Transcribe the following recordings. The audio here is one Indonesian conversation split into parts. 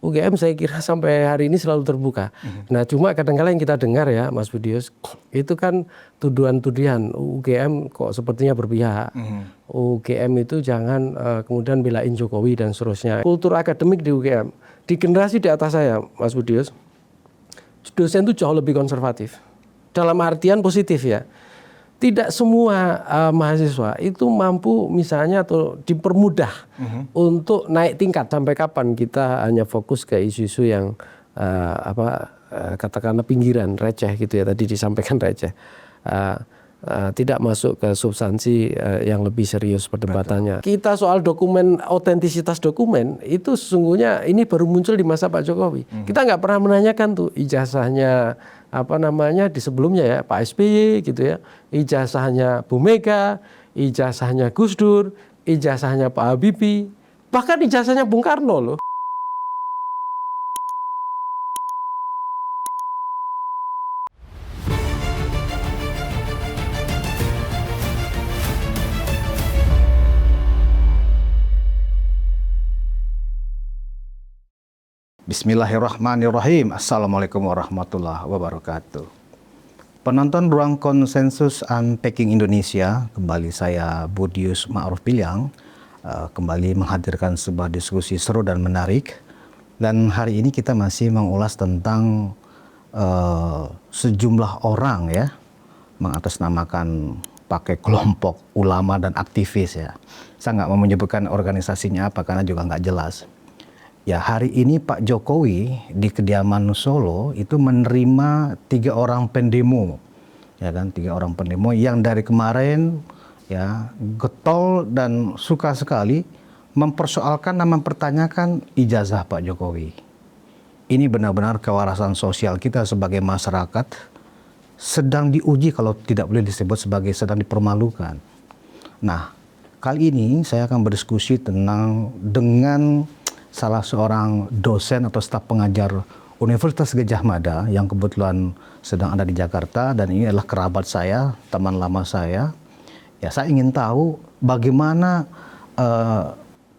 UGM saya kira sampai hari ini selalu terbuka. Nah cuma kadang-kadang yang kita dengar ya Mas Budius, itu kan tuduhan-tuduhan UGM kok sepertinya berpihak. UGM itu jangan kemudian belain Jokowi dan seterusnya. Kultur akademik di UGM, di generasi di atas saya Mas Budius, dosen itu jauh lebih konservatif. Dalam artian positif ya. Tidak semua mahasiswa itu mampu misalnya atau dipermudah untuk naik tingkat. Sampai kapan kita hanya fokus ke isu-isu yang katakanlah pinggiran, receh gitu ya, tadi disampaikan receh. Tidak masuk ke substansi yang lebih serius perdebatannya. Kita soal dokumen, otentisitas dokumen itu sesungguhnya ini baru muncul di masa Pak Jokowi. Kita nggak pernah menanyakan tuh ijazahnya di sebelumnya ya Pak SBY gitu ya, ijazahnya Bu Mega, ijazahnya Gus Dur, ijazahnya Pak Habibie, bahkan ijazahnya Bung Karno loh. Bismillahirrahmanirrahim. Assalamualaikum warahmatullahi wabarakatuh. Penonton Ruang Konsensus Unpacking Indonesia, kembali saya Budius Ma'ruf Pilyang, kembali menghadirkan sebuah diskusi seru dan menarik. Dan hari ini kita masih mengulas tentang sejumlah orang ya, mengatasnamakan pakai kelompok ulama dan aktivis ya. Saya nggak mau menyebutkan organisasinya apa karena juga nggak jelas. Ya, hari ini Pak Jokowi di kediaman Solo itu menerima 3 orang pendemo, ya kan, 3 orang pendemo yang dari kemarin ya getol dan suka sekali mempersoalkan dan mempertanyakan ijazah Pak Jokowi. Ini benar-benar kewarasan sosial kita sebagai masyarakat sedang diuji, kalau tidak boleh disebut sebagai sedang dipermalukan. Nah, kali ini saya akan berdiskusi dengan salah seorang dosen atau staf pengajar Universitas Gadjah Mada yang kebetulan sedang ada di Jakarta, dan ini adalah kerabat saya, teman lama saya. Ya, saya ingin tahu bagaimana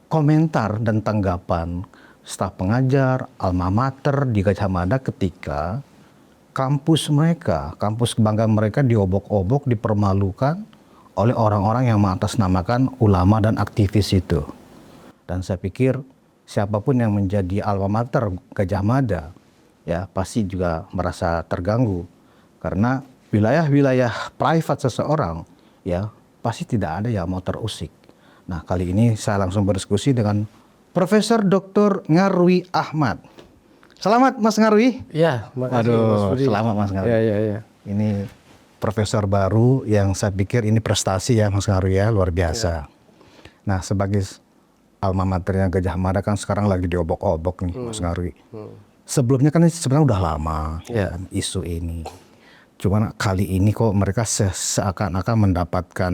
komentar dan tanggapan staf pengajar alma mater di Gadjah Mada ketika kampus mereka, kampus kebanggaan mereka diobok-obok, dipermalukan oleh orang-orang yang mengatasnamakan ulama dan aktivis itu. Dan saya pikir siapapun yang menjadi alma mater Gadjah Mada ya pasti juga merasa terganggu, karena wilayah-wilayah private seseorang ya pasti tidak ada yang mau terusik. Nah, kali ini saya langsung berdiskusi dengan Profesor Dr. Ngarwi Ahmad. Selamat Mas Ngarwi. Ya, makasih. Aduh, Mas Budi. selamat Mas Ngarwi. Ya. Ini profesor baru yang saya pikir ini prestasi ya Mas Ngarwi ya, luar biasa. Nah, sebagai alma maternya Gadjah Mada kan sekarang lagi diobok-obok nih Mas Ngarwi. Sebelumnya kan sebenarnya udah lama kan, isu ini. Cuman kali ini kok mereka seakan-akan mendapatkan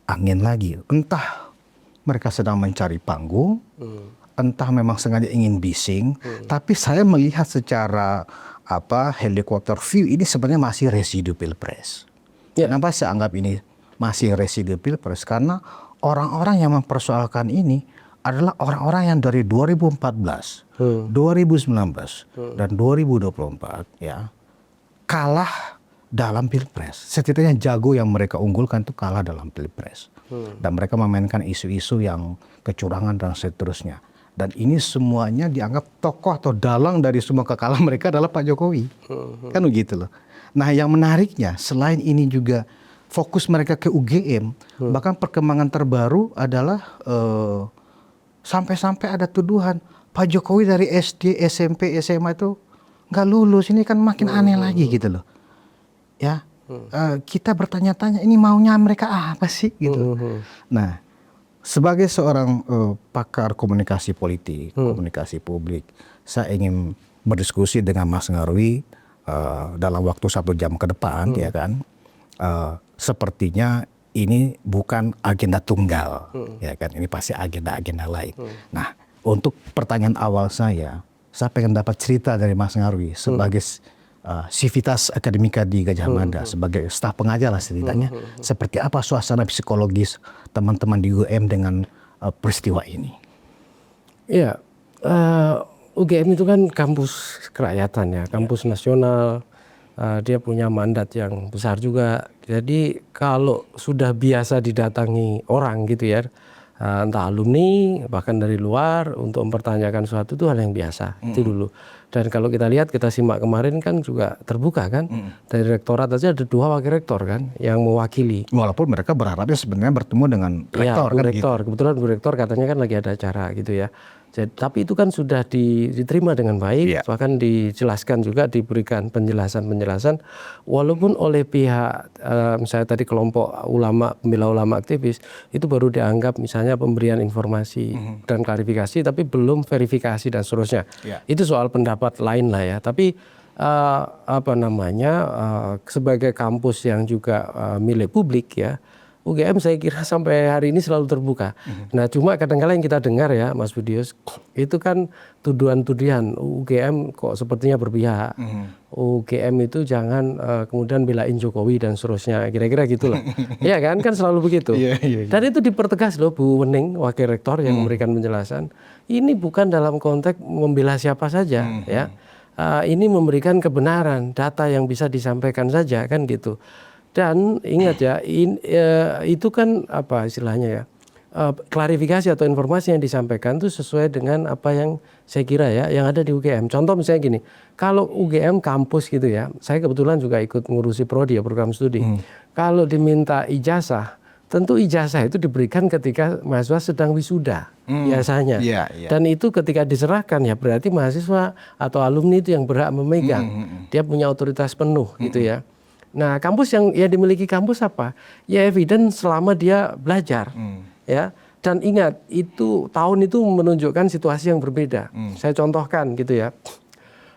angin lagi. Entah mereka sedang mencari panggung, entah memang sengaja ingin bising. Tapi saya melihat secara helikopter view ini sebenarnya masih residu pilpres. Kenapa saya anggap ini masih residu pilpres? Karena orang-orang yang mempersoalkan ini adalah orang-orang yang dari 2014, 2019, dan 2024 ya kalah dalam pilpres. Setidaknya jago yang mereka unggulkan itu kalah dalam pilpres. Dan mereka memainkan isu-isu yang kecurangan dan seterusnya. Dan ini semuanya dianggap tokoh atau dalang dari semua kekalahan mereka adalah Pak Jokowi. Kan begitu loh. Nah, yang menariknya selain ini juga fokus mereka ke UGM, bahkan perkembangan terbaru adalah sampai-sampai ada tuduhan Pak Jokowi dari SD, SMP, SMA itu nggak lulus. Ini kan makin aneh lagi gitu loh. Ya, kita bertanya-tanya ini maunya mereka apa sih gitu. Nah, sebagai seorang pakar komunikasi politik, komunikasi publik, saya ingin berdiskusi dengan Mas Ngarwi dalam waktu 1 jam ke depan, ya kan. Sepertinya ini bukan agenda tunggal, ya kan. Ini pasti agenda-agenda lain. Nah, untuk pertanyaan awal saya pengen dapat cerita dari Mas Ngarwi sebagai sivitas akademika di Gadjah Mada, sebagai staf pengajar lah setidaknya. Seperti apa suasana psikologis teman-teman di UGM dengan peristiwa ini? Ya, UGM itu kan kampus kerakyatan ya, kampus nasional. Dia punya mandat yang besar juga. Jadi kalau sudah biasa didatangi orang gitu ya, entah alumni bahkan dari luar untuk mempertanyakan sesuatu itu hal yang biasa. Itu dulu. Dan kalau kita lihat, kita simak kemarin kan juga terbuka kan. Dari rektorat aja ada 2 wakil rektor kan yang mewakili. Walaupun mereka berharapnya sebenarnya bertemu dengan rektor Ya, kan rektor. gitu. Kebetulan Bu Rektor katanya kan lagi ada acara gitu ya. Jadi, tapi itu kan sudah diterima dengan baik, bahkan dijelaskan juga, diberikan penjelasan-penjelasan, walaupun oleh pihak misalnya tadi kelompok ulama, pembela ulama aktivis, itu baru dianggap misalnya pemberian informasi dan klarifikasi, tapi belum verifikasi dan seterusnya. Itu soal pendapat lain lah ya. Tapi sebagai kampus yang juga milik publik ya, UGM saya kira sampai hari ini selalu terbuka. Nah cuma kadang-kadang yang kita dengar ya Mas Budius, itu kan tuduhan-tuduhan UGM kok sepertinya berpihak. UGM itu jangan kemudian belain Jokowi dan seterusnya, kira-kira gitulah. Iya kan selalu begitu. Dan itu dipertegas loh Bu Wening, Wakil Rektor yang memberikan penjelasan. Ini bukan dalam konteks membela siapa saja ya. Ini memberikan kebenaran, data yang bisa disampaikan saja kan gitu. Dan ingat ya, itu kan apa istilahnya ya, klarifikasi atau informasi yang disampaikan itu sesuai dengan apa yang saya kira ya, yang ada di UGM. Contoh misalnya gini, kalau UGM kampus gitu ya, saya kebetulan juga ikut ngurusi prodi ya, program studi. Kalau diminta ijazah, tentu ijazah itu diberikan ketika mahasiswa sedang wisuda biasanya. Dan itu ketika diserahkan ya berarti mahasiswa atau alumni itu yang berhak memegang. Dia punya otoritas penuh gitu ya. Nah, kampus yang dimiliki kampus apa? Ya evidence selama dia belajar, ya. Dan ingat, itu tahun itu menunjukkan situasi yang berbeda. Saya contohkan gitu ya.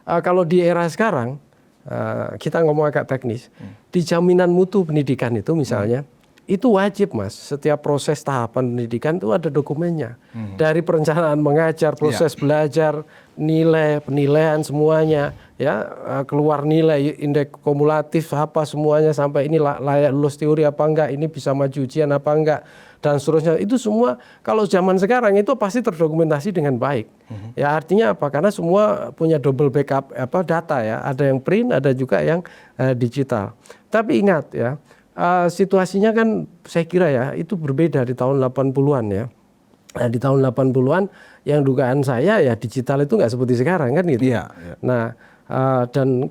Kalau di era sekarang, kita ngomong agak teknis, di jaminan mutu pendidikan itu misalnya, itu wajib Mas. Setiap proses tahapan pendidikan itu ada dokumennya. Dari perencanaan mengajar, proses belajar, nilai, penilaian semuanya. Ya, keluar nilai, indeks kumulatif apa semuanya sampai ini layak lulus teori apa enggak, ini bisa maju ujian apa enggak dan seterusnya. Itu semua kalau zaman sekarang itu pasti terdokumentasi dengan baik. Ya artinya apa? Karena semua punya double backup data ya. Ada yang print, ada juga yang digital. Tapi ingat ya, situasinya kan saya kira ya itu berbeda di tahun 80-an ya. Nah, di tahun 80-an yang dugaan saya ya digital itu nggak seperti sekarang kan gitu. Nah, dan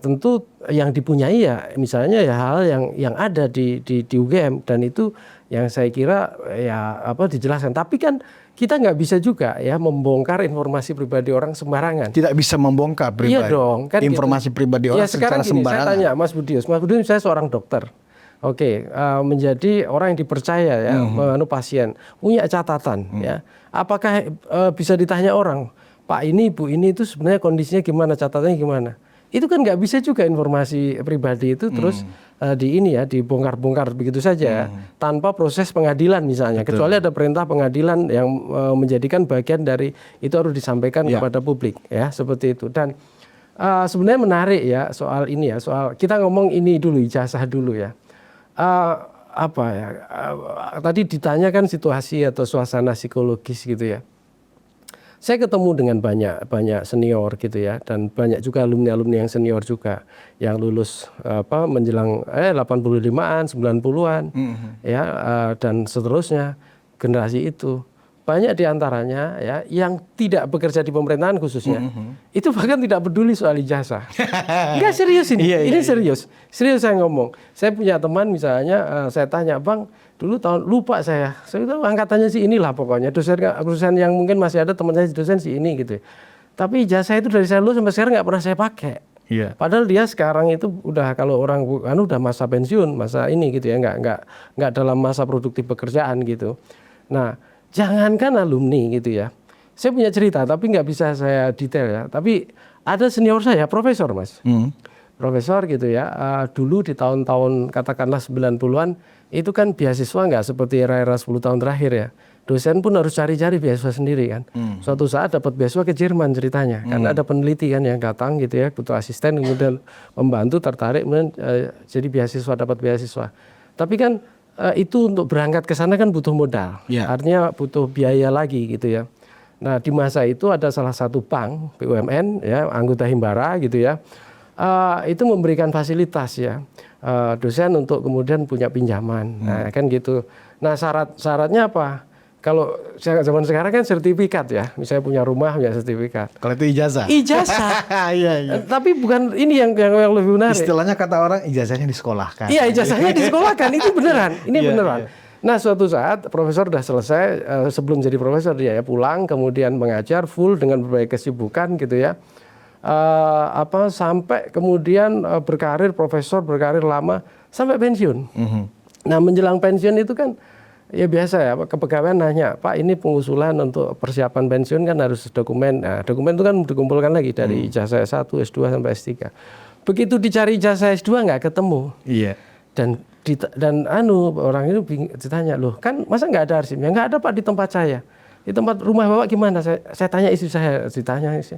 tentu yang dipunyai ya misalnya ya hal yang ada di UGM, dan itu yang saya kira ya dijelaskan. Tapi kan kita nggak bisa juga ya membongkar informasi pribadi orang sembarangan. Tidak bisa membongkar pribadi. Iya dong, kan informasi pribadi orang secara sembarangan. Saya tanya Mas Budius, saya seorang dokter. Menjadi orang yang dipercaya ya, pasien, punya catatan ya. Apakah bisa ditanya orang, Pak ini, Bu ini itu sebenarnya kondisinya gimana, catatannya gimana? Itu kan nggak bisa juga informasi pribadi itu terus dibongkar-bongkar begitu saja tanpa proses pengadilan misalnya. Kecuali ada perintah pengadilan yang menjadikan bagian dari itu harus disampaikan kepada publik ya, seperti itu. Dan sebenarnya menarik ya soal ini ya, soal kita ngomong ini dulu, ijazah dulu ya. Tadi ditanyakan situasi atau suasana psikologis gitu ya. Saya ketemu dengan banyak senior gitu ya, dan banyak juga alumni yang senior juga yang lulus menjelang 85-an, 90-an ya, dan seterusnya generasi itu. Banyak diantaranya ya yang tidak bekerja di pemerintahan khususnya, itu bahkan tidak peduli soal ijazah. Enggak, serius ini. Ini serius saya ngomong. Saya punya teman misalnya, saya tanya, Bang, dulu tahun lupa saya itu angkatannya sih inilah pokoknya, dosen yang mungkin masih ada teman saya dosen sih ini gitu. Tapi ijazah itu dari saya lulus sampai sekarang nggak pernah saya pakai. Padahal dia sekarang itu udah, kalau orang udah masa pensiun, masa ini gitu ya, nggak dalam masa produktif pekerjaan gitu. Nah, jangankan alumni gitu ya. Saya punya cerita tapi nggak bisa saya detail ya. Tapi ada senior saya, profesor Mas. Profesor gitu ya. Dulu di tahun-tahun katakanlah 90-an itu kan beasiswa nggak seperti era-era 10 tahun terakhir ya. Dosen pun harus cari-cari beasiswa sendiri kan. Suatu saat dapat beasiswa ke Jerman ceritanya. Karena ada peneliti kan yang datang gitu ya, butuh asisten, kemudian membantu, tertarik, kemudian jadi beasiswa, dapat beasiswa. Tapi kan itu untuk berangkat ke sana kan butuh modal. Artinya butuh biaya lagi gitu ya. Nah di masa itu ada salah satu bank BUMN ya anggota Himbara gitu ya, itu memberikan fasilitas ya dosen untuk kemudian punya pinjaman, nah kan gitu. Nah syaratnya apa? Kalau zaman sekarang kan sertifikat ya, misalnya punya rumah punya sertifikat. Kalau itu ijazah. Ijazah. Iya. Tapi bukan ini yang lebih menarik. Istilahnya kata orang ijazahnya disekolahkan. Iya, ijazahnya disekolahkan. Itu beneran. Ini beneran. Nah, suatu saat profesor udah selesai, sebelum jadi profesor dia ya pulang, kemudian mengajar full dengan berbagai kesibukan gitu ya. Sampai kemudian berkarir profesor, berkarir lama sampai pensiun. Nah, menjelang pensiun itu kan ya biasa ya, kepegawaian nanya, Pak ini pengusulan untuk persiapan pensiun kan harus dokumen. Nah, dokumen itu kan dikumpulkan lagi dari ijazah S1, S2 sampai S3. Begitu dicari ijazah S2 nggak ketemu. Iya. Dan orang itu ditanya, loh kan masa nggak ada arsipnya? Nggak ada Pak di tempat saya. Di tempat rumah Bapak gimana? Saya tanya istri saya, ditanya istri.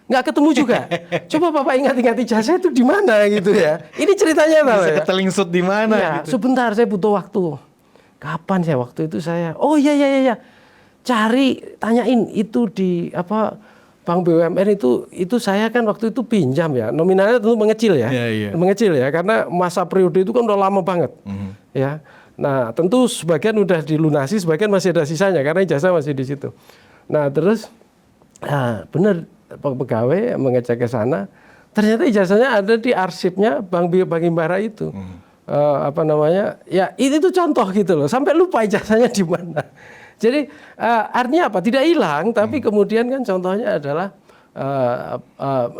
Nggak ketemu juga. Coba Bapak ingat-ingat ijazah itu di mana gitu ya. Ini ceritanya tahu ya. Ketelingsut di mana Ya, gitu. sebentar saya butuh waktu. Kapan saya waktu itu saya? Oh iya. Cari, tanyain itu di Bank BUMN itu saya kan waktu itu pinjam ya. Nominalnya tentu mengecil ya. Iya. Mengecil ya karena masa periode itu kan udah lama banget. Ya. Nah, tentu sebagian udah dilunasi, sebagian masih ada sisanya karena ijazah masih di situ. Nah, terus benar pegawai mengecek ke sana, ternyata ijazahnya ada di arsipnya Bank Himbara itu. Ya itu contoh gitu loh, sampai lupa ijazahnya di mana. Jadi artinya apa? Tidak hilang, tapi kemudian kan contohnya adalah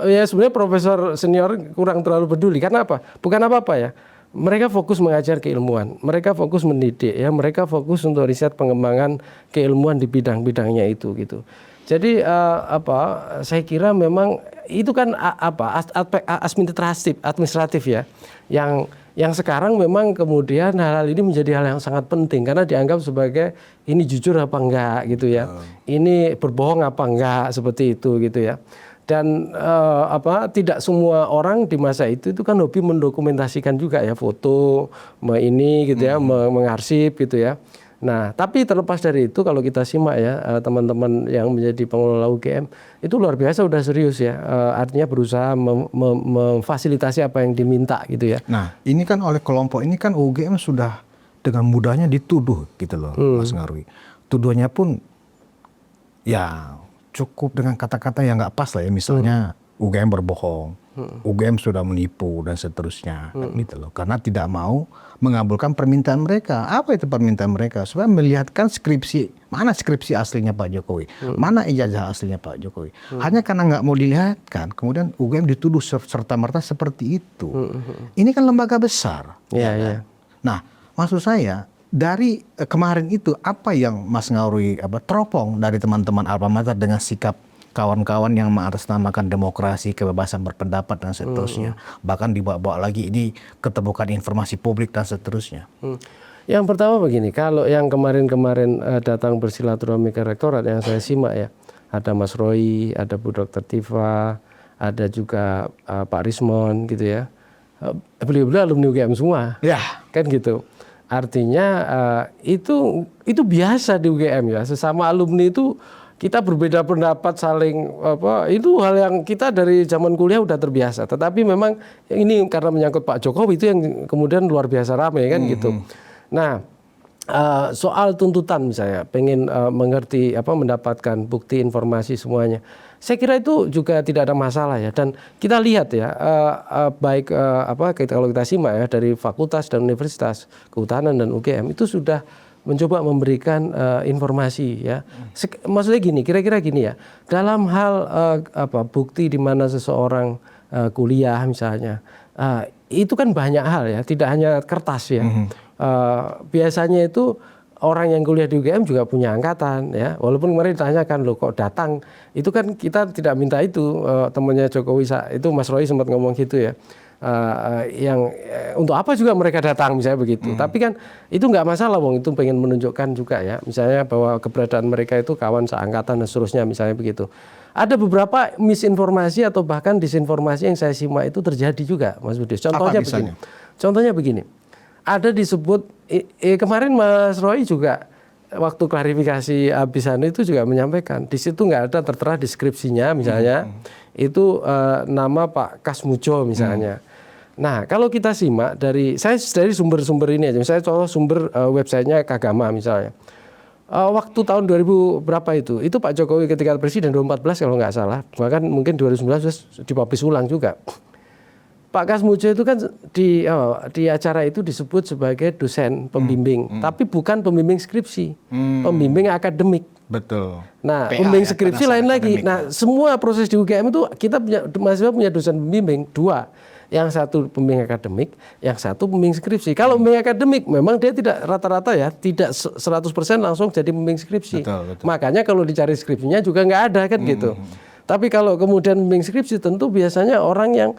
ya sebenarnya profesor senior kurang terlalu peduli karena apa? Bukan apa-apa ya. Mereka fokus mengajar keilmuan, mereka fokus mendidik ya, mereka fokus untuk riset pengembangan keilmuan di bidang-bidangnya itu gitu. Jadi saya kira memang itu kan aspek administratif ya, yang sekarang memang kemudian hal-hal ini menjadi hal yang sangat penting karena dianggap sebagai ini jujur apa enggak gitu ya, ini berbohong apa enggak seperti itu gitu ya. Dan tidak semua orang di masa itu kan hobi mendokumentasikan juga ya, foto ini gitu ya, mengarsip gitu ya. Nah, tapi terlepas dari itu kalau kita simak ya teman-teman yang menjadi pengelola UGM itu luar biasa udah serius ya, artinya berusaha memfasilitasi apa yang diminta gitu ya. Nah, ini kan oleh kelompok ini kan UGM sudah dengan mudahnya dituduh gitu loh, Mas Ngarwi. Tuduhannya pun ya cukup dengan kata-kata yang nggak pas lah ya, misalnya UGM berbohong, UGM sudah menipu dan seterusnya, gitu loh. Karena tidak mau mengabulkan permintaan mereka. Apa itu permintaan mereka? Supaya melihatkan mana skripsi aslinya Pak Jokowi, mana ijazah aslinya Pak Jokowi. Hanya karena nggak mau dilihatkan, kemudian UGM dituduh serta-merta seperti itu. Ini kan lembaga besar. Iya. Nah, maksud saya dari kemarin itu apa yang Mas Ngarwi teropong dari teman-teman Alma Mater dengan sikap kawan-kawan yang mengatasnamakan demokrasi, kebebasan berpendapat dan seterusnya, bahkan dibawa-bawa lagi ini keterbukaan informasi publik dan seterusnya. Yang pertama begini, kalau yang kemarin datang bersilaturahmi ke rektorat yang saya simak ya, ada Mas Roy, ada Bu Dr. Tifa, ada juga Pak Rismon gitu ya, beliau-beliau alumni UGM semua, ya kan gitu. Artinya itu biasa di UGM ya, sesama alumni itu kita berbeda pendapat saling itu hal yang kita dari zaman kuliah udah terbiasa. Tetapi memang ini karena menyangkut Pak Jokowi itu yang kemudian luar biasa ramai kan gitu. Nah, soal tuntutan misalnya pengen mengerti mendapatkan bukti informasi semuanya. Saya kira itu juga tidak ada masalah ya, dan kita lihat ya baik kalau kita simak ya dari fakultas dan universitas kehutanan dan UGM itu sudah mencoba memberikan informasi ya. Maksudnya gini, kira-kira gini ya. Dalam hal bukti di mana seseorang kuliah misalnya, itu kan banyak hal ya, tidak hanya kertas ya. Biasanya itu orang yang kuliah di UGM juga punya angkatan ya. Walaupun kemarin ditanyakan loh kok datang, itu kan kita tidak minta itu. Temannya Jokowi itu Mas Roy sempat ngomong gitu ya. Untuk apa juga mereka datang misalnya begitu. Tapi kan itu nggak masalah, wong itu pengen menunjukkan juga ya, misalnya bahwa keberadaan mereka itu kawan seangkatan dan seterusnya misalnya begitu. Ada beberapa misinformasi atau bahkan disinformasi yang saya simak itu terjadi juga, Mas Budi. Contohnya begini, ada disebut kemarin Mas Roy juga waktu klarifikasi Abisano itu juga menyampaikan di situ nggak ada tertera deskripsinya misalnya itu nama Pak Kasmujo misalnya. Nah kalau kita simak dari sumber-sumber ini aja, misalnya contoh sumber websitenya Kagama misalnya. Waktu tahun 2000 berapa itu Pak Jokowi ketika presiden 2014 kalau nggak salah, bahkan mungkin 2019 dipublish ulang juga. Pak Kasmujo itu kan di acara itu disebut sebagai dosen pembimbing, tapi bukan pembimbing skripsi, pembimbing akademik. Betul. Nah, PA, pembimbing ya, skripsi lain lagi. Nah, semua proses di UGM itu kita mahasiswa punya dosen pembimbing dua. Yang satu pembimbing akademik, yang satu pembimbing skripsi. Kalau pembimbing akademik memang dia tidak rata-rata ya, tidak 100% langsung jadi pembimbing skripsi. Betul. Makanya kalau dicari skripsinya juga nggak ada kan gitu. Tapi kalau kemudian bimbing skripsi tentu biasanya orang yang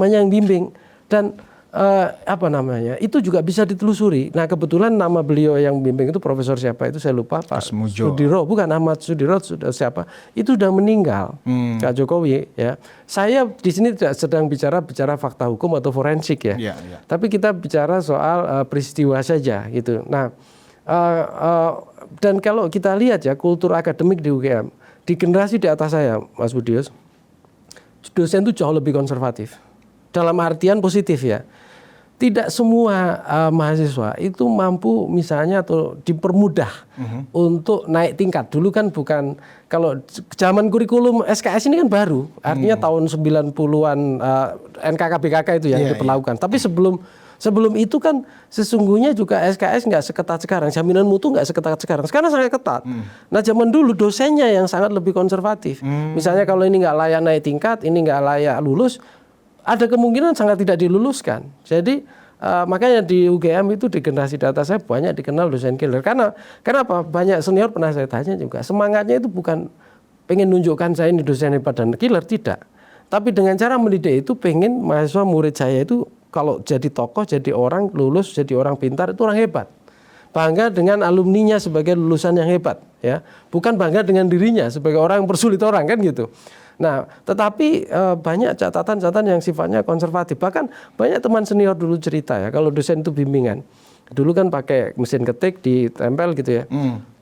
yang bimbing dan itu juga bisa ditelusuri. Nah kebetulan nama beliau yang bimbing itu profesor siapa itu saya lupa, Pak Sudiro, bukan Ahmad Sudiro, sudah siapa itu sudah meninggal, Pak Jokowi ya. Saya di sini tidak sedang bicara fakta hukum atau forensik ya. Tapi kita bicara soal peristiwa saja gitu. Nah dan kalau kita lihat ya kultur akademik di UGM di generasi di atas saya, Mas Budius, dosen itu jauh lebih konservatif. Dalam artian positif ya. Tidak semua mahasiswa itu mampu misalnya atau dipermudah untuk naik tingkat. Dulu kan bukan, kalau zaman kurikulum SKS ini kan baru. Artinya tahun 90-an NKK-BKK itu yang diperlakukan. Tapi sebelum itu kan sesungguhnya juga SKS nggak seketat sekarang, jaminan mutu nggak seketat sekarang. Sekarang sangat ketat. Nah zaman dulu dosennya yang sangat lebih konservatif. Misalnya kalau ini nggak layak naik tingkat, ini nggak layak lulus, ada kemungkinan sangat tidak diluluskan. Jadi makanya di UGM itu di generasi data saya banyak dikenal dosen killer. Karena kenapa? Banyak senior pernah saya tanya juga, semangatnya itu bukan pengen nunjukkan saya ini dosen hebat dan killer, tidak. Tapi dengan cara mendidik itu pengen mahasiswa murid saya itu kalau jadi tokoh, jadi orang lulus, jadi orang pintar itu orang hebat. Bangga dengan alumninya sebagai lulusan yang hebat, ya. Bukan bangga dengan dirinya sebagai orang yang persulit orang kan gitu. Nah, tetapi banyak catatan-catatan yang sifatnya konservatif. Bahkan banyak teman senior dulu cerita ya, kalau dosen itu bimbingan. Dulu kan pakai mesin ketik ditempel gitu ya.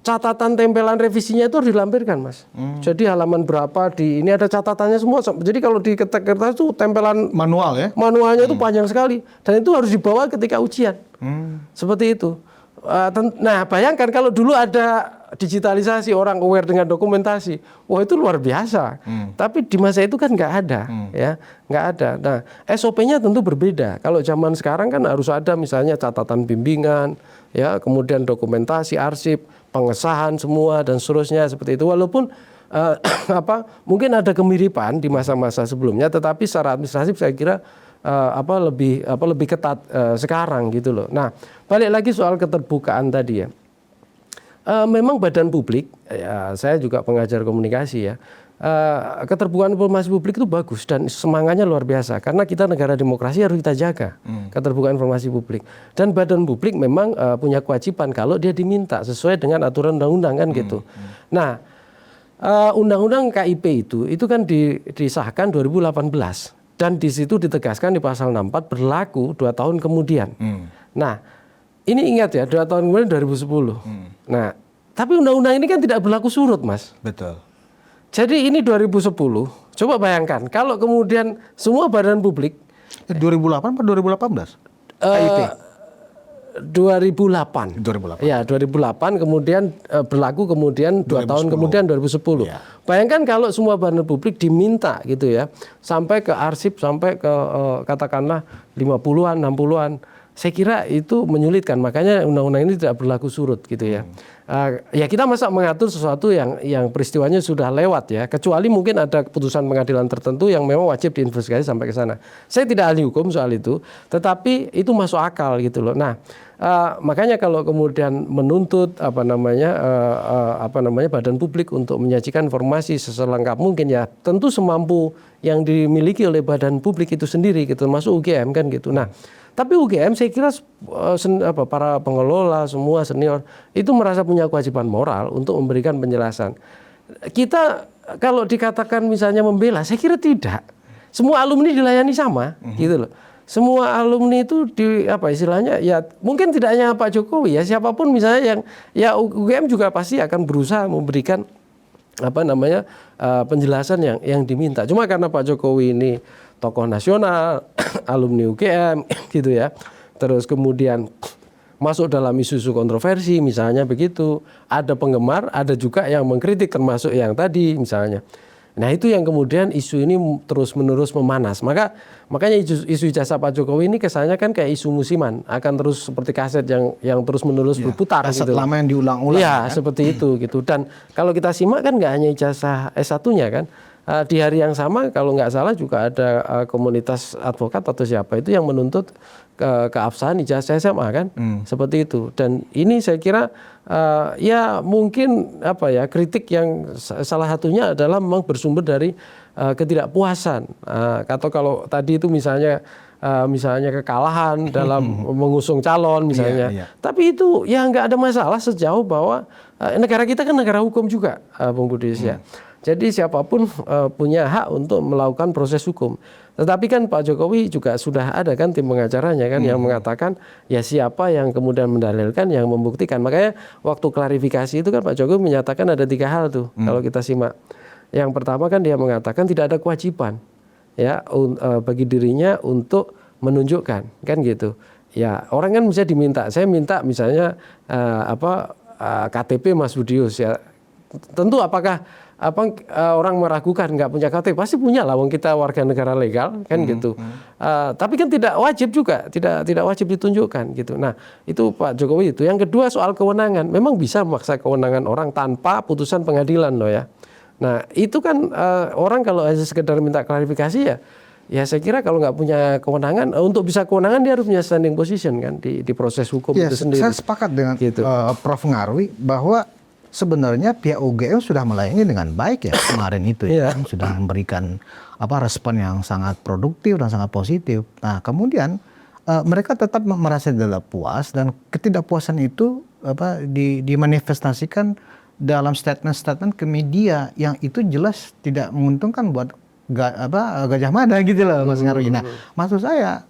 Catatan tempelan revisinya itu harus dilampirkan, Mas. Jadi halaman berapa ini ada catatannya semua. Jadi kalau di kertas itu tempelan manual ya. Manualnya itu panjang sekali dan itu harus dibawa ketika ujian. Seperti itu. Nah, bayangkan kalau dulu ada digitalisasi, orang aware dengan dokumentasi, wah itu luar biasa. Tapi di masa itu kan nggak ada, ya, nggak ada. Nah, SOP-nya tentu berbeda. Kalau zaman sekarang kan harus ada misalnya catatan bimbingan, ya, kemudian dokumentasi, arsip, pengesahan semua dan seterusnya seperti itu. Walaupun mungkin ada kemiripan di masa-masa sebelumnya, tetapi secara administratif saya kira lebih ketat sekarang gitu loh. Nah, balik lagi soal keterbukaan tadi ya. Memang badan publik, ya, saya juga pengajar komunikasi ya. Keterbukaan informasi publik itu bagus dan semangatnya luar biasa karena kita negara demokrasi harus kita jaga keterbukaan informasi publik. Dan badan publik memang punya kewajiban kalau dia diminta sesuai dengan aturan undang-undang kan gitu. Nah, undang-undang KIP itu kan disahkan 2018. Dan di situ ditegaskan di pasal 64 berlaku 2 tahun kemudian. Nah, ini ingat ya, 2 tahun kemudian 2010. Nah, tapi undang-undang ini kan tidak berlaku surut, Mas. Betul. Jadi ini 2010. Coba bayangkan kalau kemudian semua badan publik 2008 atau 2018? KIP. 2008. Ya, 2008 kemudian berlaku kemudian 2 tahun kemudian 2010. Ya. Bayangkan kalau semua badan publik diminta gitu ya, sampai ke arsip, sampai ke katakanlah 50-an, 60-an. Saya kira itu menyulitkan, makanya undang-undang ini tidak berlaku surut gitu ya. Ya kita masa mengatur sesuatu yang peristiwanya sudah lewat ya, kecuali mungkin ada keputusan pengadilan tertentu yang memang wajib diinvestigasi sampai ke sana. Saya tidak ahli hukum soal itu, tetapi itu masuk akal gitu loh. Nah, makanya kalau kemudian menuntut badan publik untuk menyajikan informasi seselengkap mungkin ya, tentu semampu yang dimiliki oleh badan publik itu sendiri gitu, termasuk UGM kan gitu. Nah, tapi UGM saya kira para pengelola semua senior itu merasa punya kewajiban moral untuk memberikan penjelasan. Kita kalau dikatakan misalnya membela, saya kira tidak. Semua alumni dilayani sama, gitu loh. semua alumni itu apa istilahnya ya mungkin tidak hanya Pak Jokowi ya siapapun misalnya yang ya UGM juga pasti akan berusaha memberikan penjelasan yang diminta. Cuma karena Pak Jokowi ini tokoh nasional, alumni UGM gitu ya. Terus kemudian masuk dalam isu-isu kontroversi misalnya begitu. Ada penggemar, ada juga yang mengkritik termasuk yang tadi misalnya. Nah itu yang kemudian isu ini terus-menerus memanas. Makanya isu ijazah Pak Jokowi ini kesannya kan kayak isu musiman, akan terus seperti kaset yang terus-menerus berputar. Kaset gitu. lama yang diulang-ulang. Iya, seperti itu gitu. Dan kalau kita simak kan nggak hanya ijazah S1-nya kan. Di hari yang sama kalau nggak salah juga ada komunitas advokat atau siapa itu yang menuntut keabsahan ijazah SMA kan, seperti itu. Dan ini saya kira ya mungkin kritik yang salah satunya adalah memang bersumber dari ketidakpuasan. Atau kalau tadi itu misalnya kekalahan dalam mengusung calon misalnya. Tapi itu ya nggak ada masalah sejauh bahwa negara kita kan negara hukum juga, Bung Budi ya. Jadi siapapun punya hak untuk melakukan proses hukum. Tetapi kan Pak Jokowi juga sudah ada kan tim pengacaranya kan yang mengatakan ya siapa yang kemudian mendalilkan, yang membuktikan. Makanya waktu klarifikasi itu kan Pak Jokowi menyatakan ada 3 hal tuh kalau kita simak. Yang pertama kan dia mengatakan tidak ada kewajiban ya bagi dirinya untuk menunjukkan kan gitu. Ya orang kan bisa diminta, saya minta misalnya KTP Mas Budius ya. Tentu apakah orang meragukan nggak punya KTP, pasti punya lah, wong kita warga negara legal kan gitu. Tapi kan tidak wajib juga, tidak wajib ditunjukkan gitu. Nah itu Pak Jokowi itu. Yang kedua soal kewenangan, memang bisa memaksa kewenangan orang tanpa putusan pengadilan loh ya. Nah itu kan orang kalau hanya sekedar minta klarifikasi ya saya kira kalau nggak punya kewenangan, untuk bisa kewenangan dia harus punya standing position kan di proses hukum itu sendiri. Saya sepakat dengan gitu. Prof. Ngarwi bahwa sebenarnya pihak UGM sudah melayani dengan baik ya kemarin itu ya, sudah memberikan respon yang sangat produktif dan sangat positif. Nah kemudian mereka tetap merasa tidak puas dan ketidakpuasan itu dimanifestasikan dalam statement-statement ke media yang itu jelas tidak menguntungkan buat Gajah Mada gitu loh Mas Ngarwi. Nah maksud saya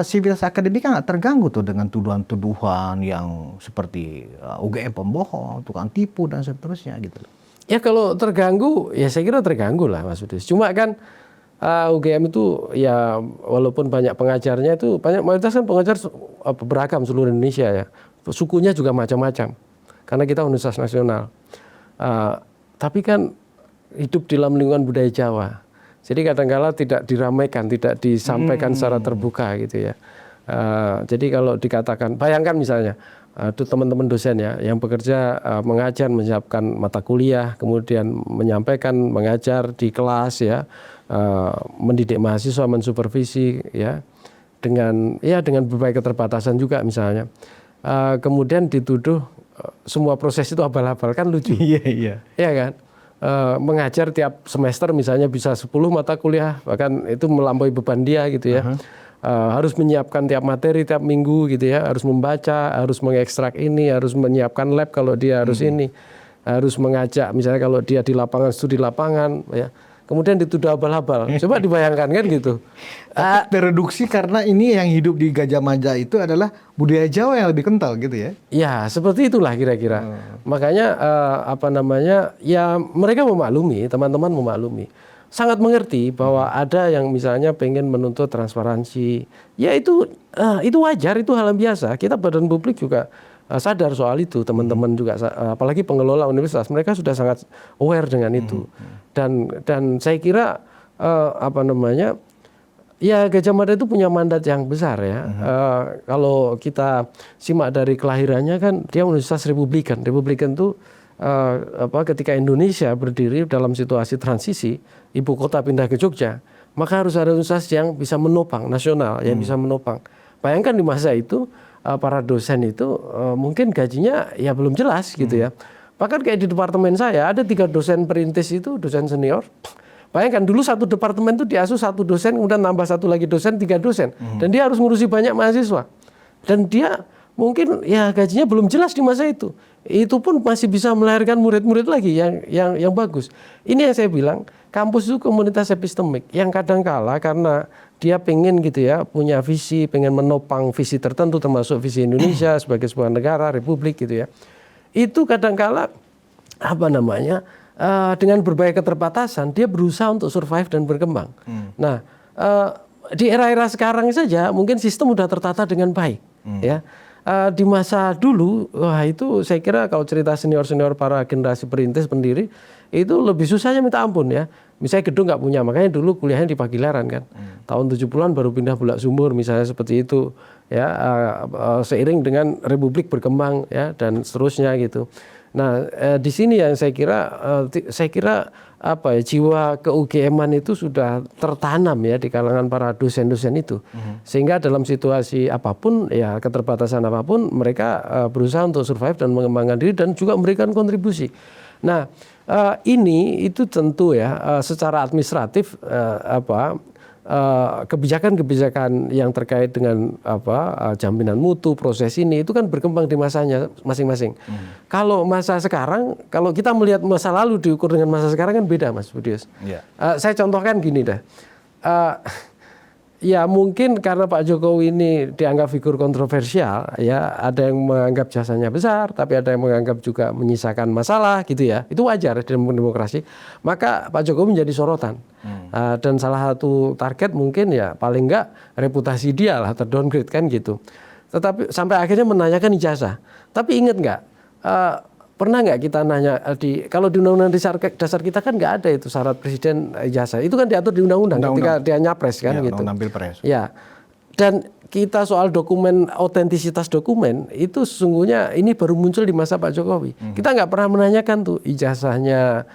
sivitas akademik kan terganggu tuh dengan tuduhan-tuduhan yang seperti UGM pembohong, tukang tipu dan seterusnya gitu. Ya kalau terganggu, ya saya kira terganggu lah Mas Budis. Cuma kan UGM itu ya walaupun banyak pengajarnya itu mayoritas kan pengajar beragam seluruh Indonesia ya. Sukunya juga macam-macam. Karena kita universitas nasional. Tapi kan hidup di dalam lingkungan budaya Jawa. Jadi kadang-kala tidak diramaikan, tidak disampaikan secara terbuka gitu ya. Jadi kalau dikatakan, bayangkan misalnya teman-teman dosen ya yang bekerja mengajar, menyiapkan mata kuliah, kemudian menyampaikan, mengajar di kelas ya, mendidik mahasiswa, mensupervisi ya, dengan berbagai keterbatasan juga misalnya. Kemudian dituduh semua proses itu abal-abal, kan lucu. Iya kan? Mengajar tiap semester misalnya bisa 10 mata kuliah, bahkan itu melampaui beban dia gitu ya. Harus menyiapkan tiap materi tiap minggu gitu ya, harus membaca, harus mengekstrak ini, harus menyiapkan lab kalau dia harus ini, harus mengajak misalnya kalau dia di lapangan, studi lapangan ya. Kemudian dituduh abal-abal. Coba dibayangkan kan gitu. Tereduksi karena ini yang hidup di Gajah Mada itu adalah budaya Jawa yang lebih kental gitu ya. Ya, seperti itulah kira-kira. Makanya ya mereka memaklumi, teman-teman memaklumi. Sangat mengerti bahwa ada yang misalnya pengen menuntut transparansi. Ya itu wajar, itu hal yang biasa. Kita badan publik juga sadar soal itu, teman-teman juga, apalagi pengelola universitas, mereka sudah sangat aware dengan itu. Dan saya kira ya Gajah Mada itu punya mandat yang besar ya. Kalau kita simak dari kelahirannya kan dia universitas Republikan. Republikan itu ketika Indonesia berdiri dalam situasi transisi, ibu kota pindah ke Jogja, maka harus ada universitas yang bisa menopang, nasional yang bisa menopang. Bayangkan di masa itu para dosen itu mungkin gajinya ya belum jelas gitu ya. Bahkan kayak di departemen saya ada 3 dosen perintis itu, dosen senior. Bayangkan dulu satu departemen itu diasuh 1 dosen, kemudian nambah 1 lagi dosen, 3 dosen. Dan dia harus ngurusi banyak mahasiswa. Dan dia mungkin ya gajinya belum jelas di masa itu. itu pun masih bisa melahirkan murid-murid lagi yang bagus. Ini yang saya bilang, kampus itu komunitas epistemik yang kadangkala karena dia pengen gitu ya, punya visi, pengen menopang visi tertentu termasuk visi Indonesia sebagai sebuah negara, republik gitu ya. Itu kadangkala dengan berbagai keterbatasan dia berusaha untuk survive dan berkembang. Nah, di era-era sekarang saja mungkin sistem udah tertata dengan baik ya. Di masa dulu, wah itu saya kira kalau cerita senior-senior para generasi perintis pendiri itu lebih susahnya minta ampun ya. Misalnya gedung nggak punya, makanya dulu kuliahnya di Pagilaran kan. Tahun 70-an baru pindah Bulak Sumur misalnya seperti itu ya, seiring dengan Republik berkembang ya dan seterusnya gitu. Nah, di sini yang saya kira jiwa ke-UGM-an itu sudah tertanam ya di kalangan para dosen-dosen itu. Sehingga dalam situasi apapun ya, keterbatasan apapun, mereka berusaha untuk survive dan mengembangkan diri dan juga memberikan kontribusi. Nah, ini itu tentu ya secara administratif kebijakan-kebijakan yang terkait dengan jaminan mutu, proses ini itu kan berkembang di masanya masing-masing. Kalau masa sekarang, kalau kita melihat masa lalu diukur dengan masa sekarang kan beda, Mas Budius. Saya contohkan gini dah. Ya mungkin karena Pak Jokowi ini dianggap figur kontroversial ya, ada yang menganggap jasanya besar, tapi ada yang menganggap juga menyisakan masalah gitu ya. Itu wajar dalam demokrasi. Maka Pak Jokowi menjadi sorotan. Dan salah satu target mungkin ya paling enggak reputasi dia lah terdowngrade kan gitu. Tetapi sampai akhirnya menanyakan ijazah. Tapi ingat nggak, pernah nggak kita nanya kalau di undang-undang dasar kita kan nggak ada itu syarat presiden ijazah. Itu kan diatur di undang-undang ketika dia nyapres kan gitu. Undang-undang Pilpres. Ya. Dan kita soal dokumen, otentisitas dokumen itu sesungguhnya ini baru muncul di masa Pak Jokowi. Kita nggak pernah menanyakan tuh ijazahnya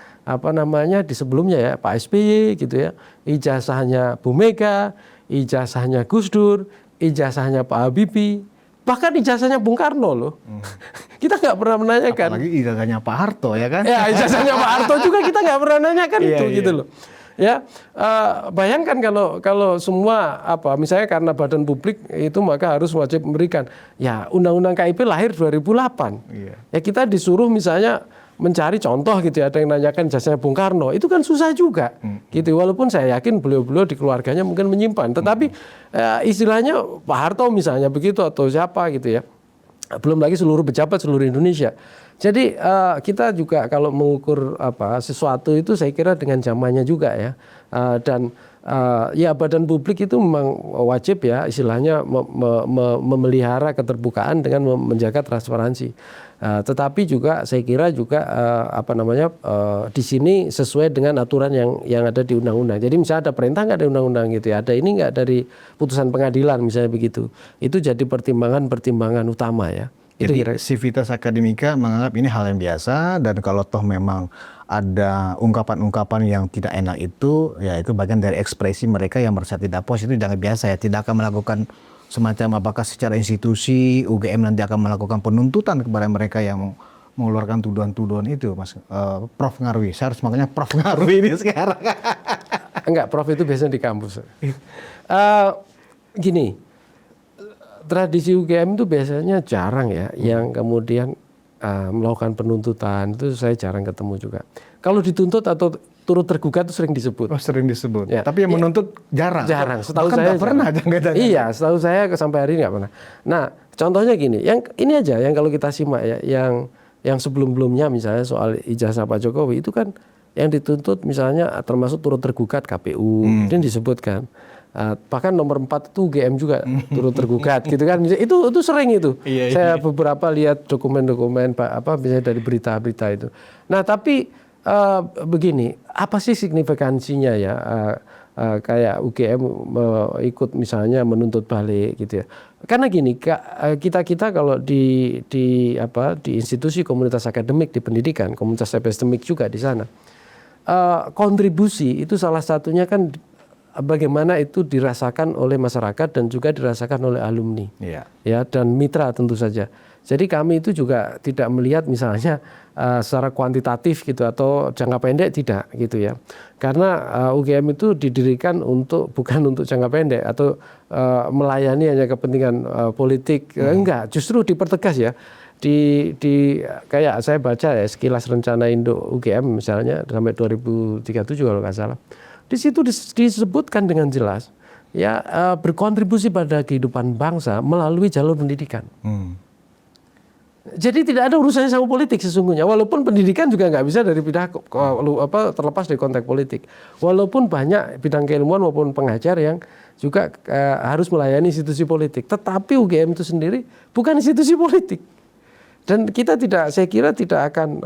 di sebelumnya ya Pak SBY gitu ya, ijazahnya Bu Mega, ijazahnya Gus Dur, ijazahnya Pak Habibie, bahkan ijazahnya Bung Karno loh. Kita nggak pernah menanyakan. Apalagi ijazahnya Pak Harto ya kan? Ya ijazahnya Pak Harto juga kita nggak pernah nanyakan itu gitu loh. Ya, bayangkan kalau semua misalnya karena badan publik itu maka harus wajib memberikan. Ya, Undang-Undang KIP lahir 2008. Ya kita disuruh misalnya mencari contoh gitu ya, ada yang nanyakan jasanya Bung Karno, itu kan susah juga gitu. Walaupun saya yakin beliau-beliau di keluarganya mungkin menyimpan, tetapi istilahnya Pak Harto misalnya begitu atau siapa gitu ya. Belum lagi seluruh pejabat seluruh Indonesia. Jadi kita juga kalau mengukur sesuatu itu saya kira dengan zamannya juga ya. Dan ya badan publik itu memang wajib ya istilahnya memelihara keterbukaan dengan menjaga transparansi. Tetapi juga saya kira juga di sini sesuai dengan aturan yang ada di undang-undang. Jadi misalnya ada perintah nggak ada undang-undang gitu ya, ada ini nggak dari putusan pengadilan misalnya begitu. Itu jadi pertimbangan utama ya. Jadi Civitas Akademika menganggap ini hal yang biasa, dan kalau toh memang ada ungkapan-ungkapan yang tidak enak itu, ya itu bagian dari ekspresi mereka yang merasa tidak puas, itu jangan biasa ya. Tidak akan melakukan semacam apakah secara institusi UGM nanti akan melakukan penuntutan kepada mereka yang mengeluarkan tuduhan-tuduhan itu, Mas Prof Ngarwi. Saya harus makanya Prof Ngarwi ini sekarang. Enggak, Prof itu biasanya di kampus. Gini. Tradisi UGM itu biasanya jarang ya, yang kemudian melakukan penuntutan itu saya jarang ketemu juga. Kalau dituntut atau turut tergugat itu sering disebut. Oh, sering disebut. Ya. Tapi yang menuntut jarang. Jarang. Setahu bahkan saya nggak pernah. Jangan. Iya, setahu saya sampai hari ini nggak pernah. Nah, contohnya gini, yang ini aja yang kalau kita simak ya, yang sebelum-belumnya misalnya soal ijazah Pak Jokowi itu kan yang dituntut misalnya termasuk turut tergugat KPU, ini disebutkan. Bahkan nomor 4 itu UGM juga turut tergugat gitu kan, itu sering itu. Saya beberapa lihat dokumen-dokumen misalnya dari berita-berita itu. Nah tapi begini, apa sih signifikansinya ya kayak UGM ikut misalnya menuntut balik gitu ya? Karena gini, kita kalau di institusi komunitas akademik di pendidikan, komunitas epistemik juga di sana, kontribusi itu salah satunya kan bagaimana itu dirasakan oleh masyarakat dan juga dirasakan oleh alumni, ya dan mitra tentu saja. Jadi kami itu juga tidak melihat misalnya secara kuantitatif gitu atau jangka pendek, tidak gitu ya. Karena UGM itu didirikan bukan untuk jangka pendek atau melayani hanya kepentingan politik, enggak. Justru dipertegas ya. kayak saya baca ya sekilas rencana Indo UGM misalnya sampai 2037 kalau nggak salah. Di situ disebutkan dengan jelas ya berkontribusi pada kehidupan bangsa melalui jalur pendidikan. Jadi tidak ada urusannya sama politik sesungguhnya. Walaupun pendidikan juga nggak bisa dari bidang terlepas dari konteks politik. Walaupun banyak bidang keilmuan maupun pengajar yang juga harus melayani institusi politik. Tetapi UGM itu sendiri bukan institusi politik. Dan kita saya kira tidak akan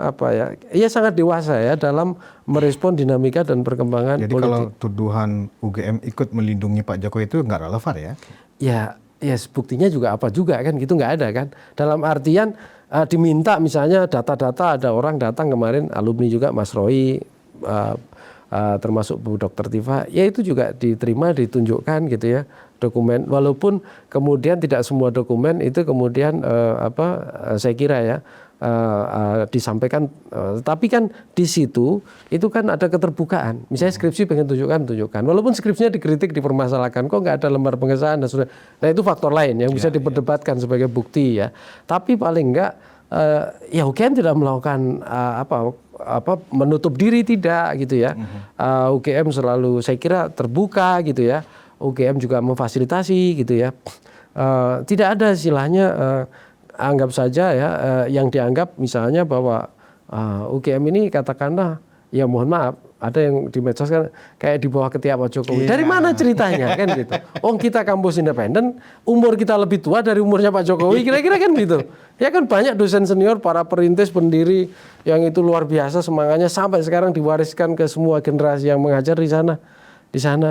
ya sangat dewasa ya dalam merespon dinamika dan perkembangan Jadi politik. kalau tuduhan UGM ikut melindungi Pak Jokowi itu nggak relevan ya? Ya buktinya juga apa juga kan gitu nggak ada kan. Dalam artian diminta misalnya data-data ada orang datang kemarin alumni juga Mas Roy termasuk Bu Dr. Tifa ya itu juga diterima ditunjukkan gitu ya dokumen walaupun kemudian tidak semua dokumen itu kemudian saya kira ya disampaikan tapi kan di situ itu kan ada keterbukaan misalnya skripsi pengen tunjukkan walaupun skripsinya dikritik dipermasalahkan kok nggak ada lembar pengesahan dan sudah nah itu faktor lain yang bisa diperdebatkan sebagai bukti ya tapi paling enggak ya UGM tidak melakukan menutup diri tidak gitu ya UGM selalu saya kira terbuka gitu ya UGM juga memfasilitasi gitu ya tidak ada istilahnya anggap saja ya yang dianggap misalnya bahwa UGM ini katakanlah ya mohon maaf ada yang di medsos kan kayak di bawah ketiak Pak Jokowi. Dari mana ceritanya kan gitu. Kita kampus independen, umur kita lebih tua dari umurnya Pak Jokowi kira-kira kan gitu. Ya kan banyak dosen senior, para perintis, pendiri yang itu luar biasa semangatnya sampai sekarang diwariskan ke semua generasi yang mengajar di sana.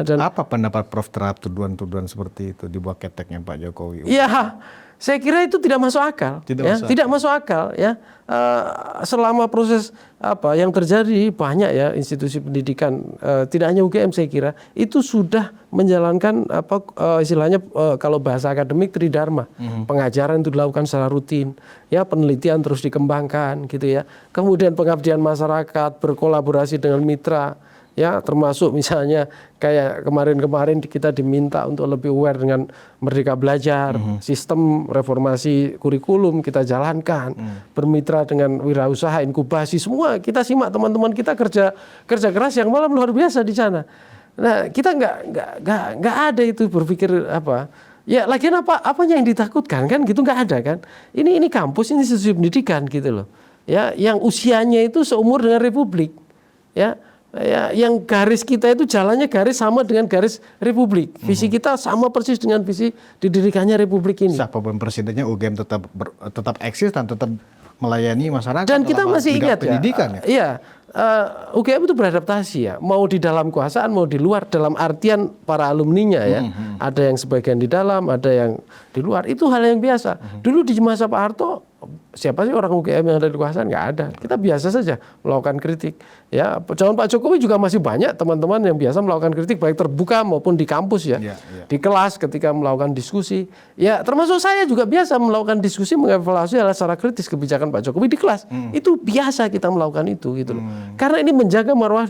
Dan apa pendapat Prof terhadap tuduhan-tuduhan seperti itu di bawah keteknya Pak Jokowi? Iya, saya kira itu tidak masuk akal. Tidak masuk akal ya. Selama proses yang terjadi banyak ya institusi pendidikan tidak hanya UGM saya kira itu sudah menjalankan istilahnya kalau bahasa akademik tridharma. Pengajaran itu dilakukan secara rutin, ya penelitian terus dikembangkan gitu ya. Kemudian pengabdian masyarakat, berkolaborasi dengan mitra. Ya termasuk misalnya kayak kemarin kita diminta untuk lebih aware dengan Merdeka Belajar, sistem reformasi kurikulum kita jalankan, bermitra dengan wirausaha, inkubasi, semua kita simak teman-teman kita kerja keras yang malam luar biasa di sana. Nah kita nggak ada itu berpikir ya lagian apanya yang ditakutkan kan gitu nggak ada kan. Ini kampus ini institusi pendidikan gitu loh. Ya yang usianya itu seumur dengan Republik ya. Ya, yang garis kita itu jalannya garis sama dengan garis Republik. Visi kita sama persis dengan visi didirikannya Republik ini. Siapapun presidennya UGM tetap eksis dan tetap melayani masyarakat. Dan kita masih ingat pendidikan, ya UGM itu beradaptasi ya. Mau di dalam kekuasaan, mau di luar dalam artian para alumninya ya. Ada yang sebagian di dalam, ada yang di luar. Itu hal yang biasa. Dulu di masa Pak Harto siapa sih orang UGM yang ada di kekuasaan? Nggak ada. Kita biasa saja melakukan kritik. Ya, zaman Pak Jokowi juga masih banyak teman-teman yang biasa melakukan kritik baik terbuka maupun di kampus ya. Di kelas ketika melakukan diskusi. Ya, termasuk saya juga biasa melakukan diskusi mengevaluasi secara kritis kebijakan Pak Jokowi di kelas. Itu biasa kita melakukan itu gitu loh. Karena ini menjaga marwah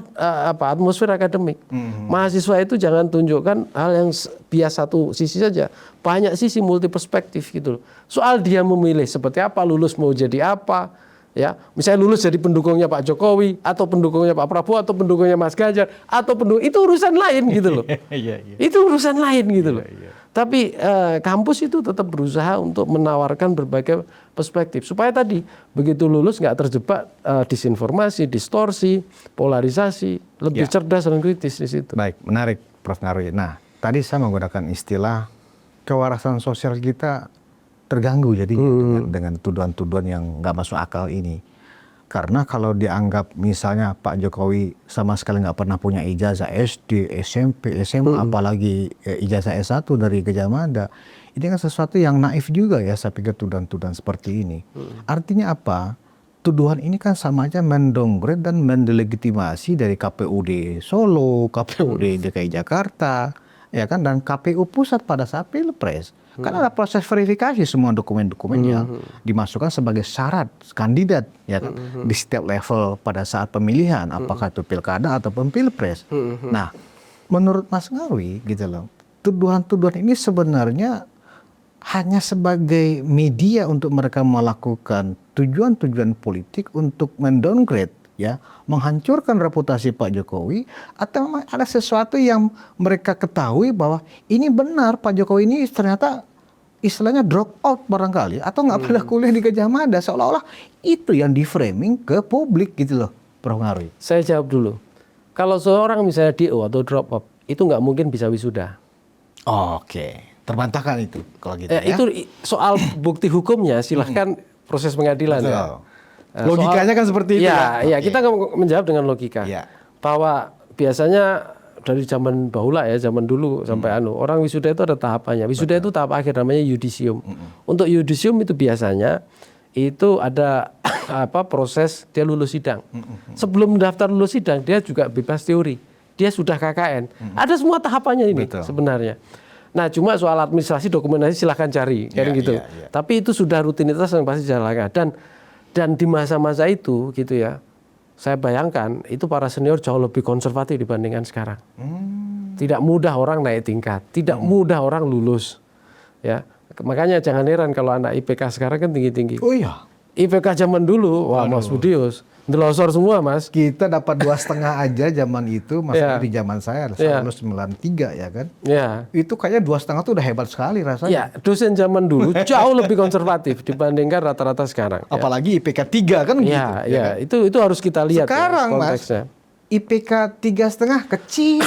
atmosfer akademik. Mahasiswa itu jangan tunjukkan hal yang biasa satu sisi saja. Banyak sisi multi perspektif gitu loh. Soal dia memilih seperti apa, lulus mau jadi apa, ya. Misalnya lulus jadi pendukungnya Pak Jokowi atau pendukungnya Pak Prabowo atau pendukungnya Mas Ganjar atau itu urusan lain gitu loh. Itu urusan lain gitu loh. Tapi kampus itu tetap berusaha untuk menawarkan berbagai perspektif supaya tadi begitu lulus nggak terjebak disinformasi, distorsi, polarisasi, lebih cerdas dan kritis di situ. Baik, menarik Prof Ngaruy. Nah, tadi saya menggunakan istilah kewarasan sosial kita terganggu jadi dengan tuduhan-tuduhan yang nggak masuk akal ini. Karena kalau dianggap misalnya Pak Jokowi sama sekali nggak pernah punya ijazah SD, SMP, SMA, apalagi ijazah S1 dari Gajah Mada, ini kan sesuatu yang naif juga ya saya pikir tuduhan-tuduhan seperti ini. Artinya apa? Tuduhan ini kan sama aja mendowngrade dan mendelegitimasi dari KPUD Solo, KPUD DKI Jakarta, ya kan, dan KPU Pusat pada saat Pilpres. Kan ada proses verifikasi semua dokumen-dokumen yang dimasukkan sebagai syarat kandidat ya kan di setiap level pada saat pemilihan, apakah itu pilkada ataupun pilpres. Nah, menurut Mas Ngaruy gitu loh, tuduhan-tuduhan ini sebenarnya hanya sebagai media untuk mereka melakukan tujuan-tujuan politik untuk mendowngrade, ya, menghancurkan reputasi Pak Jokowi, atau memang ada sesuatu yang mereka ketahui bahwa ini benar Pak Jokowi ini ternyata istilahnya drop out barangkali, atau nggak pernah kuliah di Gajah Mada, seolah-olah itu yang di framing ke publik gitu loh, Prof. Ngaruy. Saya jawab dulu. Kalau seorang misalnya DO atau drop out, itu nggak mungkin bisa wisuda. Oke, terbantahkan itu kalau gitu ya. Itu soal bukti hukumnya silahkan proses pengadilan. Ya. Logikanya kan seperti itu ya. Ya, kita menjawab dengan logika. Ya. Bahwa biasanya dari zaman bahula ya, zaman dulu sampai orang wisuda itu ada tahapannya. Wisuda itu tahap akhir namanya yudisium. Untuk yudisium itu biasanya itu ada proses dia lulus sidang. Sebelum mendaftar lulus sidang dia juga bebas teori. Dia sudah KKN. Ada semua tahapannya ini sebenarnya. Nah, cuma soal administrasi dokumentasi silahkan cari kan gitu. Tapi itu sudah rutinitas yang pasti dijalankan, dan di masa-masa itu gitu ya. Saya bayangkan itu para senior jauh lebih konservatif dibandingkan sekarang. Tidak mudah orang naik tingkat, tidak mudah orang lulus. Ya. Makanya jangan heran kalau anak IPK sekarang kan tinggi-tinggi. Oh iya. IPK zaman dulu, wah Mas Budius, ndelosor semua Mas. Kita dapat 2,5 aja zaman itu, Mas, di zaman saya, lulus 93 ya kan. Ya. Itu kayaknya 2,5 tuh udah hebat sekali rasanya. Ya, dosen zaman dulu jauh lebih konservatif dibandingkan rata-rata sekarang. Apalagi IPK 3 kan gitu. Ya, itu harus kita lihat sekarang ya, konteksnya. Mas, IPK 3,5 kecil.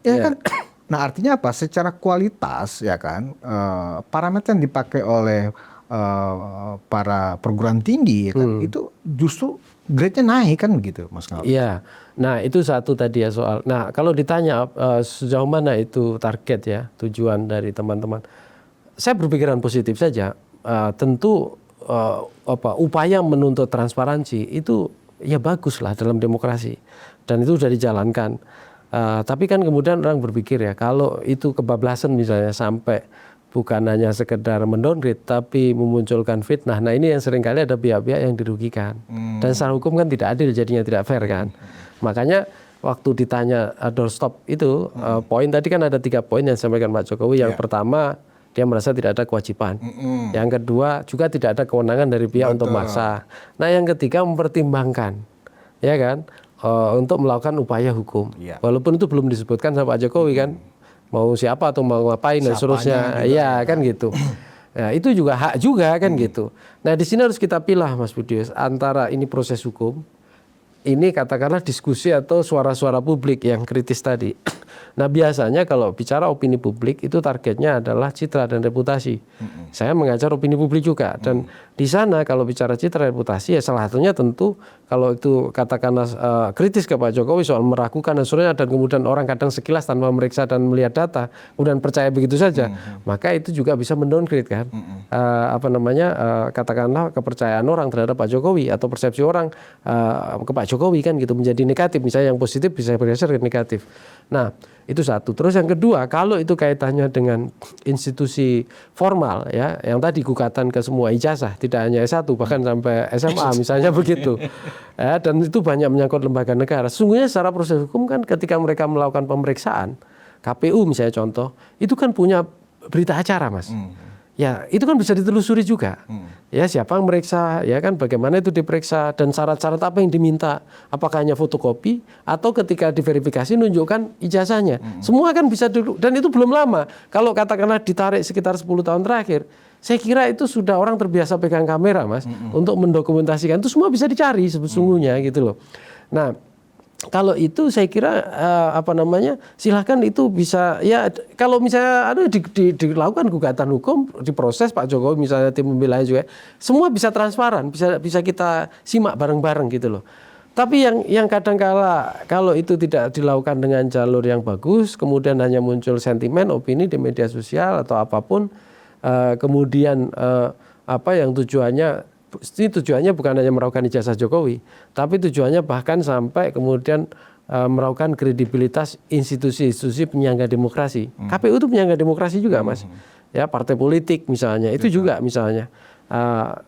Ya kan. Nah, artinya apa? Secara kualitas ya kan, parameter yang dipakai oleh para perguruan tinggi ya kan, itu justru grade-nya naik kan begitu, Mas Ngaruy. Iya. Nah, itu satu tadi ya soal. Nah, kalau ditanya sejauh mana itu target ya, tujuan dari teman-teman. Saya berpikiran positif saja. Tentu upaya menuntut transparansi itu ya baguslah dalam demokrasi. Dan itu sudah dijalankan. Tapi kan kemudian orang berpikir ya, kalau itu kebablasan misalnya sampai bukan hanya sekedar mendowngrade tapi memunculkan fitnah. Nah, ini yang seringkali ada pihak-pihak yang dirugikan. Dan secara hukum kan tidak adil, jadinya tidak fair kan. Makanya waktu ditanya doorstop itu, poin tadi kan ada 3 poin yang disampaikan Pak Jokowi. Yang pertama, dia merasa tidak ada kewajiban. Yang kedua, juga tidak ada kewenangan dari pihak untuk memaksa. Nah, yang ketiga mempertimbangkan, ya kan, untuk melakukan upaya hukum. Walaupun itu belum disebutkan sama Pak Jokowi kan. Mau siapa atau mau ngapain dan seterusnya, ya kan gitu. Nah, itu juga hak juga kan gitu. Nah, di sini harus kita pilih Mas Budius antara ini proses hukum, ini katakanlah diskusi atau suara-suara publik yang kritis tadi. Nah, biasanya kalau bicara opini publik itu targetnya adalah citra dan reputasi. Saya mengajar opini publik juga, dan di sana kalau bicara citra dan reputasi ya salah satunya tentu kalau itu katakanlah kritis ke Pak Jokowi soal meragukan dan sebagainya, dan kemudian orang kadang sekilas tanpa meriksa dan melihat data kemudian percaya begitu saja, maka itu juga bisa mendowngrade kan katakanlah kepercayaan orang terhadap Pak Jokowi atau persepsi orang ke Pak Jokowi kan gitu menjadi negatif, misalnya yang positif bisa bergeser ke negatif. Nah, itu satu. Terus yang kedua, kalau itu kaitannya dengan institusi formal ya, yang tadi gugatan ke semua ijazah, tidak hanya S1 bahkan sampai SMA misalnya begitu. Ya, dan itu banyak menyangkut lembaga negara. Sesungguhnya secara proses hukum kan ketika mereka melakukan pemeriksaan, KPU misalnya contoh, itu kan punya berita acara, Mas. Ya, itu kan bisa ditelusuri juga. Ya, siapa yang meriksa, ya kan, bagaimana itu diperiksa, dan syarat-syarat apa yang diminta. Apakah hanya fotokopi, atau ketika diverifikasi nunjukkan ijazahnya. Semua kan bisa dulu, dan itu belum lama. Kalau katakanlah ditarik sekitar 10 tahun terakhir, saya kira itu sudah orang terbiasa pegang kamera, Mas, untuk mendokumentasikan. Itu semua bisa dicari sesungguhnya gitu loh. Nah, kalau itu saya kira silahkan itu bisa ya, kalau misalnya dilakukan gugatan hukum, diproses Pak Jokowi misalnya tim pembela juga, semua bisa transparan, bisa kita simak bareng-bareng gitu loh. Tapi yang kadang-kala kalau itu tidak dilakukan dengan jalur yang bagus, kemudian hanya muncul sentimen, opini di media sosial atau apapun, kemudian yang tujuannya bukan hanya meragukan ijazah Jokowi, tapi tujuannya bahkan sampai kemudian meragukan kredibilitas institusi-institusi penyangga demokrasi. KPU itu penyangga demokrasi juga, Mas. Ya, partai politik misalnya, itu juga misalnya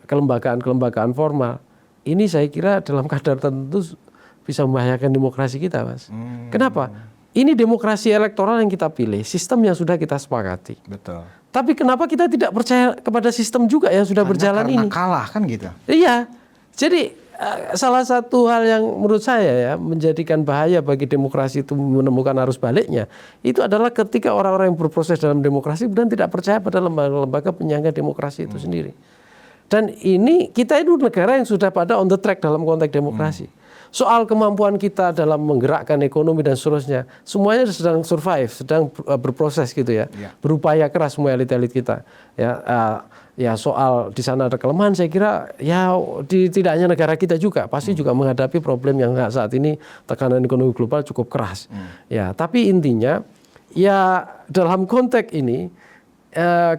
kelembagaan formal. Ini saya kira dalam kadar tertentu bisa membahayakan demokrasi kita, Mas. Kenapa? Ini demokrasi elektoral yang kita pilih, sistem yang sudah kita sepakati. Betul. Tapi kenapa kita tidak percaya kepada sistem juga yang sudah berjalan karena ini? kalah kan gitu. Iya. Jadi salah satu hal yang menurut saya ya menjadikan bahaya bagi demokrasi itu menemukan arus baliknya itu adalah ketika orang-orang yang berproses dalam demokrasi dan tidak percaya pada lembaga-lembaga penyangga demokrasi itu sendiri. Dan ini kita itu negara yang sudah pada on the track dalam konteks demokrasi. Soal kemampuan kita dalam menggerakkan ekonomi dan seterusnya, semuanya sedang survive, sedang berproses gitu ya, berupaya keras semua elit-elit kita. Ya soal di sana ada kelemahan, saya kira ya tidak hanya negara kita juga pasti juga menghadapi problem yang saat ini tekanan ekonomi global cukup keras. Ya, tapi intinya ya dalam konteks ini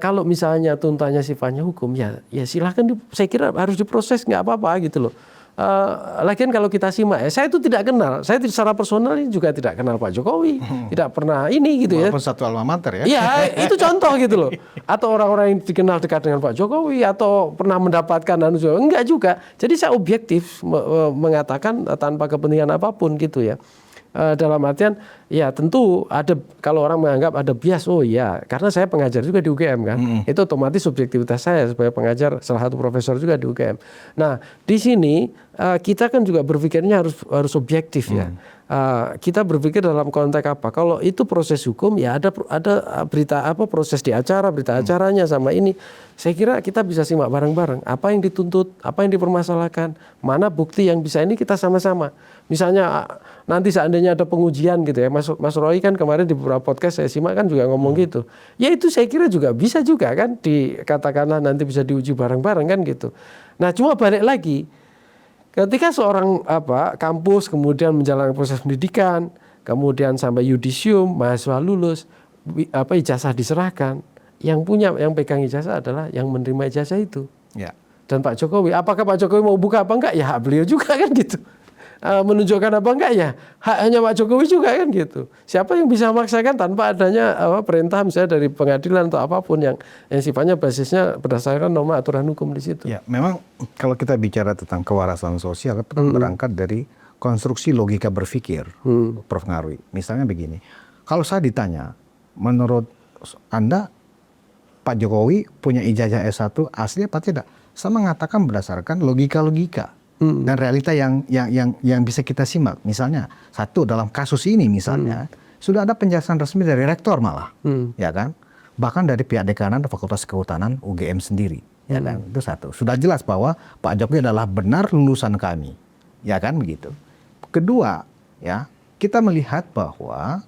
kalau misalnya tuntutannya sifatnya hukum ya silahkan saya kira harus diproses nggak apa-apa gitu loh. Lagian kalau kita simak ya, saya itu tidak kenal, saya secara personal ini juga tidak kenal Pak Jokowi, tidak pernah ini gitu ya. Walaupun satu alma mater ya. Iya, itu contoh gitu loh. Atau orang-orang yang dikenal dekat dengan Pak Jokowi atau pernah mendapatkan enggak juga. Jadi saya objektif mengatakan tanpa kepentingan apapun gitu ya. Dalam artian ya tentu ada kalau orang menganggap ada bias, oh iya karena saya pengajar juga di UGM kan, itu otomatis subjektivitas saya sebagai pengajar salah satu profesor juga di UGM. Nah di sini kita kan juga berpikirnya harus objektif ya. Kita berpikir dalam konteks apa? Kalau itu proses hukum ya ada berita apa proses di acara berita acaranya sama ini. Saya kira kita bisa simak bareng-bareng apa yang dituntut, apa yang dipermasalahkan, mana bukti yang bisa ini kita sama-sama. Misalnya nanti seandainya ada pengujian gitu ya, Mas Roy kan kemarin di beberapa podcast saya simak kan juga ngomong gitu. Ya itu saya kira juga bisa juga kan dikatakanlah nanti bisa diuji bareng-bareng kan gitu. Nah cuma balik lagi, ketika seorang kampus kemudian menjalankan proses pendidikan, kemudian sampai yudisium, mahasiswa lulus, ijazah diserahkan, yang pegang ijazah adalah yang menerima ijazah itu. Ya. Dan Pak Jokowi, apakah Pak Jokowi mau buka apa enggak? Ya hak beliau juga kan gitu. Menunjukkan apa enggak ya haknya Pak Jokowi juga kan gitu. Siapa yang bisa memaksakan tanpa adanya perintah misalnya dari pengadilan atau apapun yang sifatnya basisnya berdasarkan norma aturan hukum di situ. Ya, memang kalau kita bicara tentang kewarasan sosial kita berangkat dari konstruksi logika berpikir, Prof. Ngarwi. Misalnya begini, kalau saya ditanya, menurut Anda Pak Jokowi punya ijazah S1 asli apa tidak? Saya mengatakan berdasarkan logika-logika dan realita yang bisa kita simak. Misalnya satu dalam kasus ini misalnya sudah ada penjelasan resmi dari rektor malah, ya kan? Bahkan dari pihak dekanan Fakultas Kehutanan UGM sendiri, ya kan? Itu satu. Sudah jelas bahwa Pak Jokowi adalah benar lulusan kami, ya kan begitu. Kedua, ya kita melihat bahwa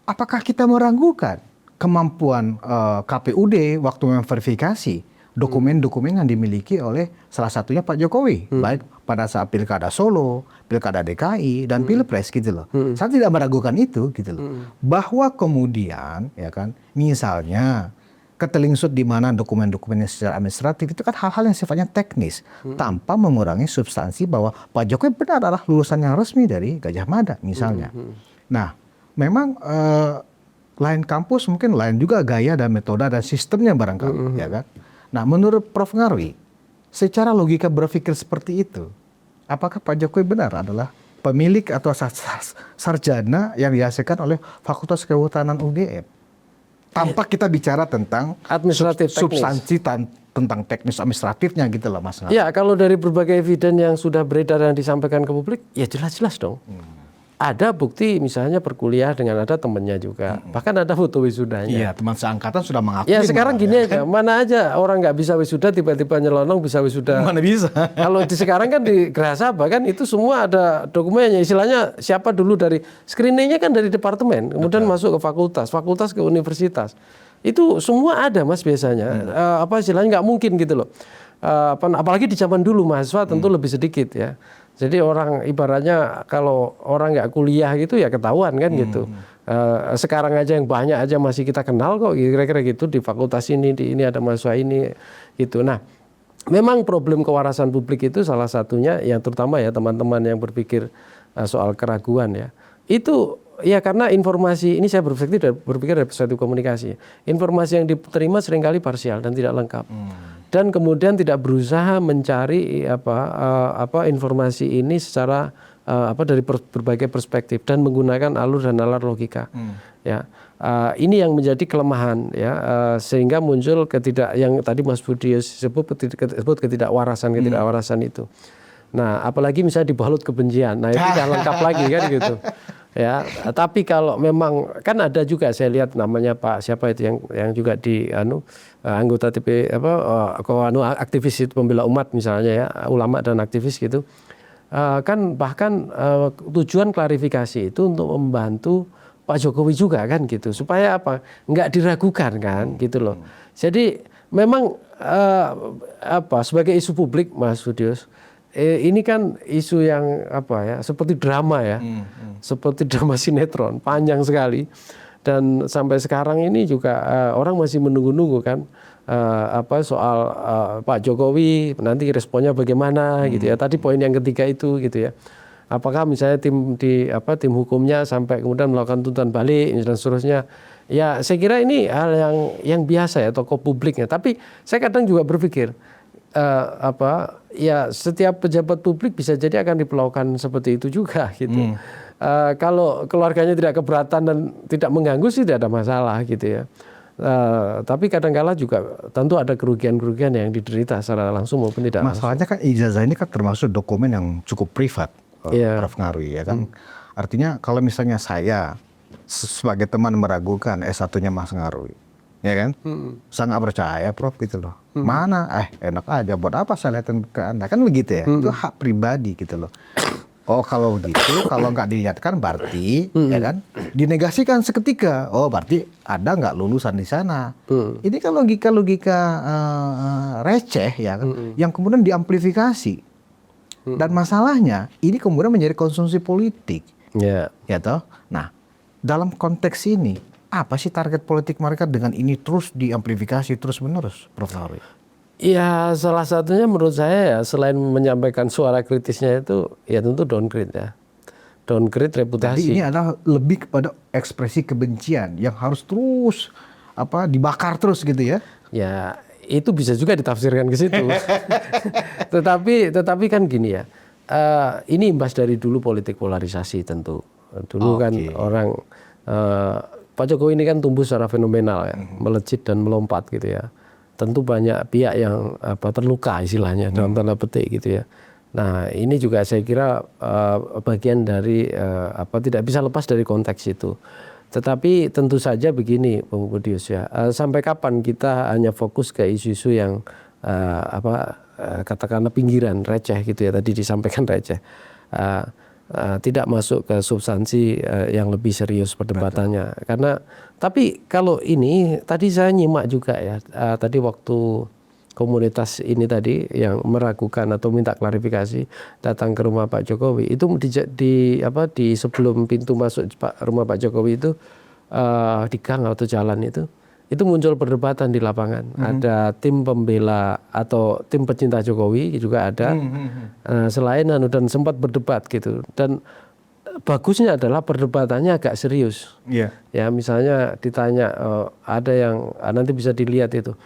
apakah kita meragukan kemampuan KPUD waktu memverifikasi dokumen-dokumen yang dimiliki oleh salah satunya Pak Jokowi, baik pada saat pilkada Solo, pilkada DKI dan pilpres gitu loh. Saya tidak meragukan itu gitu loh. Bahwa kemudian ya kan, misalnya ketelingsut di mana dokumen-dokumennya secara administratif itu kan hal-hal yang sifatnya teknis tanpa mengurangi substansi bahwa Pak Jokowi benar adalah lulusan yang resmi dari Gajah Mada misalnya. Nah, memang lain kampus mungkin lain juga gaya dan metode dan sistemnya barangkali, ya kan. Nah, menurut Prof. Ngarwi, secara logika berpikir seperti itu, apakah Pak Jokowi benar adalah pemilik atau sarjana yang dihasilkan oleh Fakultas Kehutanan UGM? Tanpa kita bicara tentang administratif substansi tentang teknis administratifnya gitu loh, Mas Ngarwi. Ya, kalau dari berbagai evidence yang sudah beredar yang disampaikan ke publik, ya jelas-jelas dong. Ada bukti misalnya perkuliah dengan ada temennya juga. Bahkan ada foto wisudanya. Iya, teman seangkatan sudah mengakui. Ya sekarang gini aja, mana aja orang nggak bisa wisuda tiba-tiba nyelonong bisa wisuda. Mana bisa? Kalau di sekarang kan di Gerahasaba kan itu semua ada dokumennya. Istilahnya siapa dulu dari screeningnya kan dari departemen, kemudian masuk ke fakultas ke universitas. Itu semua ada Mas biasanya. Istilahnya nggak mungkin gitu loh. Apalagi di zaman dulu mahasiswa tentu lebih sedikit ya. Jadi orang ibaratnya kalau orang nggak kuliah gitu ya ketahuan kan gitu. Sekarang aja yang banyak aja masih kita kenal kok kira-kira gitu di fakultas ini, di ini ada mahasiswa ini gitu. Nah memang problem kewarasan publik itu salah satunya yang terutama ya teman-teman yang berpikir soal keraguan ya. Itu ya karena informasi ini saya berpikir dari perspektif komunikasi. Informasi yang diterima seringkali parsial dan tidak lengkap. Dan kemudian tidak berusaha mencari informasi ini secara dari berbagai perspektif dan menggunakan alur dan nalar logika. Ya, ini yang menjadi kelemahan ya, sehingga muncul yang tadi Mas Budi sebut ketidakwarasan itu. Nah, apalagi misalnya dibalut kebencian, nah itu kan lengkap lagi kan gitu. Ya, tapi kalau memang kan ada juga saya lihat namanya Pak siapa itu yang juga di anggota aktivis itu pembela umat misalnya ya, ulama dan aktivis gitu. Kan bahkan tujuan klarifikasi itu untuk membantu Pak Jokowi juga kan gitu, supaya apa, nggak diragukan kan gitu loh. Jadi memang sebagai isu publik Mas Budius, ini kan isu yang seperti drama ya, seperti drama sinetron panjang sekali, dan sampai sekarang ini juga orang masih menunggu-nunggu kan soal Pak Jokowi nanti responnya bagaimana gitu ya. Tadi poin yang ketiga itu gitu ya. Apakah misalnya tim hukumnya sampai kemudian melakukan tuntutan balik dan seterusnya. Ya saya kira ini hal yang biasa ya, tokoh publiknya. Tapi saya kadang juga berpikir ya setiap pejabat publik bisa jadi akan diperlakukan seperti itu juga gitu. Kalau keluarganya tidak keberatan dan tidak mengganggu sih tidak ada masalah gitu ya. Tapi kadang-kala juga tentu ada kerugian-kerugian yang diderita secara langsung maupun tidak. Masalahnya kan ijazah ini kan termasuk dokumen yang cukup privat, Prof. Ngaruy ya kan. Artinya kalau misalnya saya sebagai teman meragukan S1-nya Mas Ngaruy, ya kan, saya nggak percaya Prof gitu loh. Mana? Enak aja, buat apa saya lihatin ke Anda, kan begitu ya. Itu hak pribadi gitu loh. Oh kalau begitu, kalau nggak dilihatkan berarti ya kan dinegasikan seketika. Oh berarti ada nggak lulusan di sana. Ini kan logika receh ya kan, yang kemudian diamplifikasi. Dan masalahnya ini kemudian menjadi konsumsi politik. Ya toh. Nah dalam konteks ini apa sih target politik mereka dengan ini terus diamplifikasi terus menerus, Prof. Ngaruy? Ya salah satunya menurut saya ya, selain menyampaikan suara kritisnya itu ya tentu downgrade ya. Downgrade reputasi. Jadi ini adalah lebih kepada ekspresi kebencian yang harus terus dibakar terus gitu ya. Ya itu bisa juga ditafsirkan ke situ. tetapi kan gini ya. Ini imbas dari dulu politik polarisasi tentu. Dulu kan orang Pak Jokowi ini kan tumbuh secara fenomenal ya, melejit dan melompat gitu ya. Tentu banyak pihak yang terluka istilahnya dalam tanda petik gitu ya. Nah ini juga saya kira bagian dari tidak bisa lepas dari konteks itu. Tetapi tentu saja begini Bung Budius ya, sampai kapan kita hanya fokus ke isu-isu yang katakanlah pinggiran, receh gitu ya, tadi disampaikan receh. Tidak masuk ke substansi yang lebih serius perdebatannya. Karena tapi kalau ini tadi saya nyimak juga ya, tadi waktu komunitas ini tadi yang meragukan atau minta klarifikasi datang ke rumah Pak Jokowi itu di sebelum pintu masuk rumah Pak Jokowi itu di gang atau jalan itu muncul perdebatan di lapangan. Ada tim pembela atau tim pecinta Jokowi juga ada. Selain dan sempat berdebat gitu. Dan bagusnya adalah perdebatannya agak serius. Ya misalnya ditanya ada yang nanti bisa dilihat itu.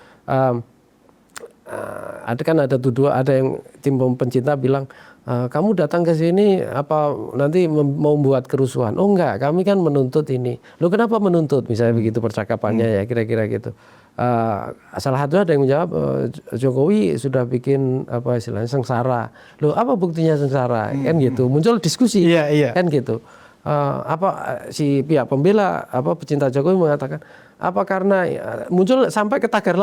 Ada yang tim pencinta bilang kamu datang ke sini apa nanti mau membuat kerusuhan? Oh enggak, kami kan menuntut ini. Loh kenapa menuntut? Misalnya begitu percakapannya ya kira-kira gitu. Salah satu ada yang menjawab Jokowi sudah bikin istilahnya sengsara. Loh apa buktinya sengsara? Kan gitu. Muncul diskusi kan gitu. Si pihak pembela pecinta Jokowi mengatakan karena muncul sampai ke pagar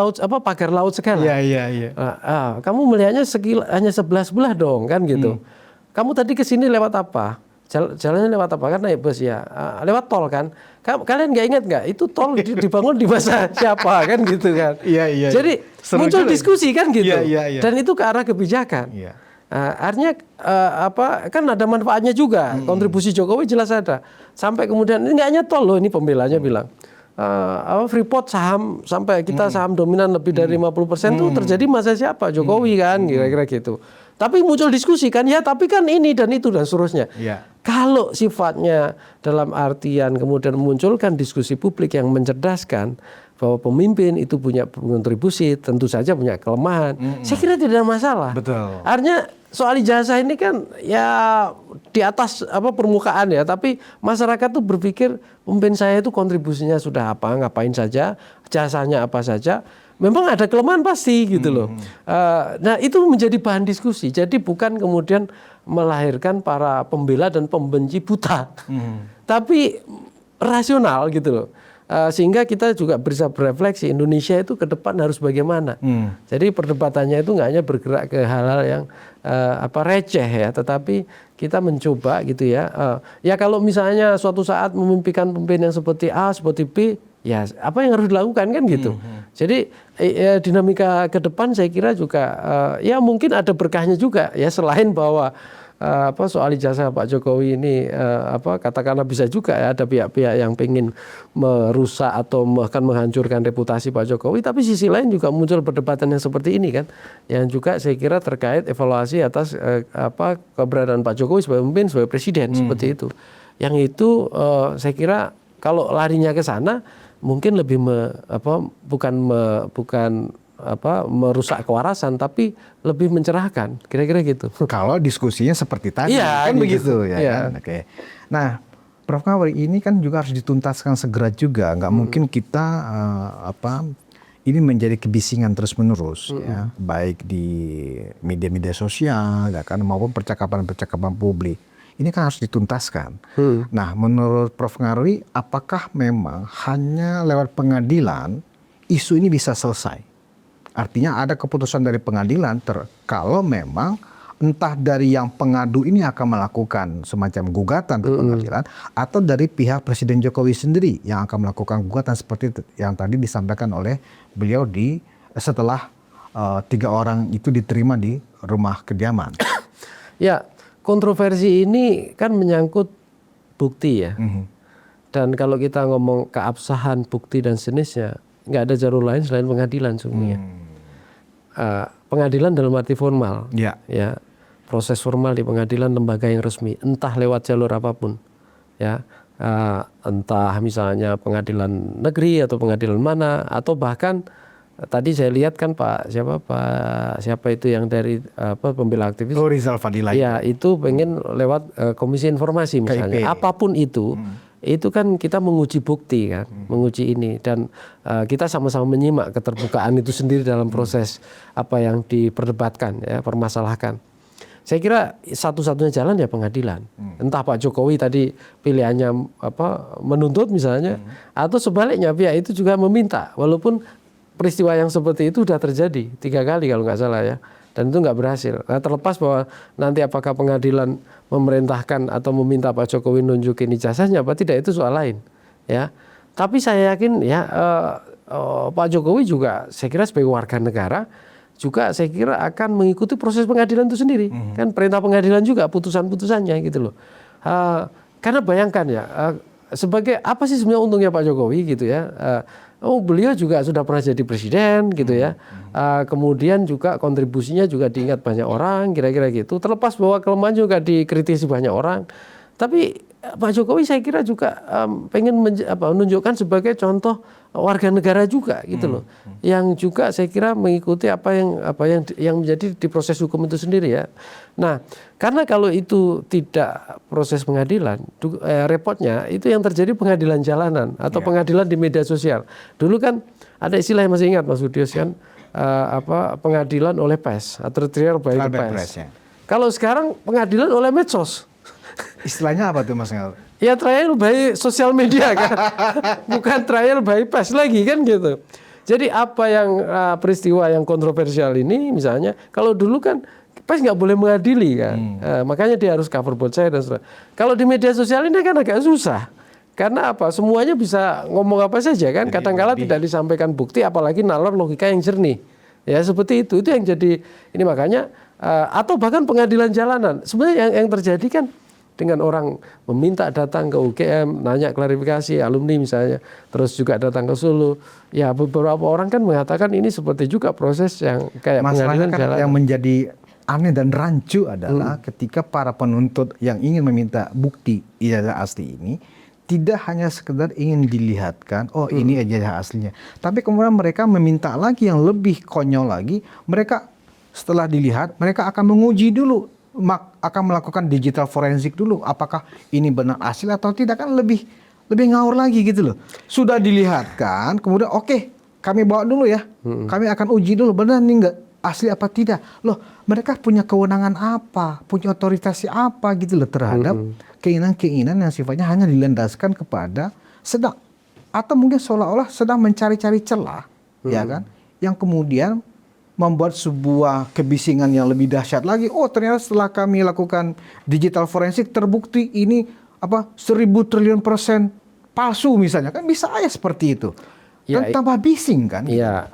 laut segala. Kamu melihatnya hanya sebelah sebelah dong kan gitu. Kamu tadi ke sini lewat apa? Jalannya lewat apa? Kan naik bus ya. Lewat tol kan. Kalian nggak ingat nggak? Itu tol dibangun di masa siapa kan gitu kan. Jadi muncul diskusi kan gitu. Dan itu ke arah kebijakan. Artinya kan ada manfaatnya juga. Kontribusi Jokowi jelas ada. Sampai kemudian ini nggak hanya tol loh, ini pembelanya bilang. Freeport saham sampai kita saham dominan lebih dari 50% itu terjadi masa siapa? Jokowi kan kira-kira gitu. Tapi muncul diskusi kan ya, tapi kan ini dan itu dan seterusnya. Kalau sifatnya dalam artian kemudian memunculkan diskusi publik yang mencerdaskan bahwa pemimpin itu punya kontribusi, tentu saja punya kelemahan. Saya kira tidak ada masalah. Betul. Artinya soal ijazah ini kan ya di atas permukaan ya, tapi masyarakat tuh berpikir pemimpin saya itu kontribusinya sudah apa, ngapain saja, jasanya apa saja. Memang ada kelemahan pasti gitu loh. Nah itu menjadi bahan diskusi. Jadi bukan kemudian melahirkan para pembela dan pembenci buta, tapi rasional gitu loh. Sehingga kita juga bisa berefleksi Indonesia itu ke depan harus bagaimana. Jadi perdebatannya itu nggak hanya bergerak ke hal-hal yang receh ya, tetapi kita mencoba gitu ya. Ya kalau misalnya suatu saat memimpikan pemimpin yang seperti A, seperti B, ya apa yang harus dilakukan kan gitu. Jadi dinamika ke depan saya kira juga ya mungkin ada berkahnya juga ya, selain bahwa soal ijazah Pak Jokowi ini katakanlah bisa juga ya ada pihak-pihak yang pengen merusak atau bahkan menghancurkan reputasi Pak Jokowi, tapi sisi lain juga muncul perdebatan yang seperti ini kan, yang juga saya kira terkait evaluasi atas keberadaan Pak Jokowi sebagai pemimpin, sebagai presiden seperti itu. Yang itu saya kira kalau larinya ke sana mungkin lebih bukan merusak kewarasan, tapi lebih mencerahkan, kira-kira gitu. Kalau diskusinya seperti tadi, kan gitu. Begitu ya. Kan? Oke. Nah, Prof Ngawri, ini kan juga harus dituntaskan segera juga. Nggak mungkin kita ini menjadi kebisingan terus-menerus, ya, baik di media-media sosial, ya kan, maupun percakapan-percakapan publik. Ini kan harus dituntaskan. Nah, menurut Prof Ngawri, apakah memang hanya lewat pengadilan isu ini bisa selesai? Artinya ada keputusan dari pengadilan kalau memang entah dari yang pengadu ini akan melakukan semacam gugatan ke pengadilan, atau dari pihak Presiden Jokowi sendiri yang akan melakukan gugatan seperti yang tadi disampaikan oleh beliau setelah 3 orang itu diterima di rumah kediaman. Ya, kontroversi ini kan menyangkut bukti ya. Dan kalau kita ngomong keabsahan bukti dan sejenisnya, nggak ada jalur lain selain pengadilan sungguhnya. Pengadilan dalam arti formal, ya, proses formal di pengadilan, lembaga yang resmi, entah lewat jalur apapun, ya, entah misalnya pengadilan negeri atau pengadilan mana, atau bahkan tadi saya lihat kan siapa itu yang dari pembela aktivis, Rizal Fadila, ya itu pengen lewat komisi informasi misalnya, KIP. Apapun itu kan kita menguji bukti kan, menguji ini, dan kita sama-sama menyimak keterbukaan itu sendiri dalam proses apa yang diperdebatkan, ya, permasalahkan. Saya kira satu-satunya jalan ya pengadilan. Entah Pak Jokowi tadi pilihannya menuntut misalnya, atau sebaliknya pihak itu juga meminta, walaupun peristiwa yang seperti itu sudah terjadi 3 kali kalau nggak salah ya. Dan itu nggak berhasil. Nah, terlepas bahwa nanti apakah pengadilan memerintahkan atau meminta Pak Jokowi nunjukin ijazahnya apa tidak, itu soal lain, ya. Tapi saya yakin ya Pak Jokowi juga saya kira sebagai warga negara juga saya kira akan mengikuti proses pengadilan itu sendiri. Kan perintah pengadilan juga putusan-putusannya gitu loh. Karena bayangkan ya, sebagai apa sih sebenarnya untungnya Pak Jokowi gitu ya. Beliau juga sudah pernah jadi presiden gitu ya. Kemudian juga kontribusinya juga diingat banyak orang, kira-kira gitu. Terlepas bahwa kelemahan juga dikritisi banyak orang. Tapi Pak Jokowi saya kira juga pengen menunjukkan sebagai contoh warga negara juga gitu loh. Yang juga saya kira mengikuti apa yang menjadi di proses hukum itu sendiri ya. Nah, karena kalau itu tidak proses pengadilan, repotnya itu yang terjadi pengadilan jalanan atau pengadilan di media sosial. Dulu kan ada istilah yang masih ingat Mas Budios kan, pengadilan oleh pers atau trial by the press. Ya. Kalau sekarang pengadilan oleh medsos. Istilahnya apa tuh Mas Ngawri? Ya trial by sosial media kan, bukan trial by pers lagi kan gitu. Jadi apa yang peristiwa yang kontroversial ini misalnya, kalau dulu kan pers nggak boleh mengadili kan, makanya dia harus cover both side dan sebagainya. Kalau di media sosial ini kan agak susah, karena apa? Semuanya bisa ngomong apa saja kan, kadang-kala tidak disampaikan bukti, apalagi nalar logika yang jernih. Ya seperti itu yang jadi ini makanya atau bahkan pengadilan jalanan. Sebenarnya yang terjadi kan dengan orang meminta datang ke UGM, nanya klarifikasi alumni misalnya, terus juga datang ke Solo. Ya beberapa orang kan mengatakan ini seperti juga proses yang kayak pengadilan kan jalanan. Yang menjadi aneh dan rancu adalah ketika para penuntut yang ingin meminta bukti ijazah asli ini tidak hanya sekedar ingin dilihatkan, oh ini ijazah aslinya, tapi kemudian mereka meminta lagi yang lebih konyol lagi, mereka setelah dilihat mereka akan menguji dulu, akan melakukan digital forensik dulu, apakah ini benar asli atau tidak, kan lebih ngawur lagi gitu loh. Sudah dilihat kan, kemudian oke, kami bawa dulu ya, kami akan uji dulu benar nih enggak asli apa tidak. Loh, mereka punya kewenangan apa, punya otoritas apa gitu loh terhadap keinginan-keinginan yang sifatnya hanya dilandaskan kepada sedang atau mungkin seolah-olah sedang mencari-cari celah, ya kan, yang kemudian membuat sebuah kebisingan yang lebih dahsyat lagi. Oh, ternyata setelah kami lakukan digital forensik terbukti ini 1000 triliun % palsu misalnya, kan bisa aja seperti itu. Kan tambah bising kan. Iya,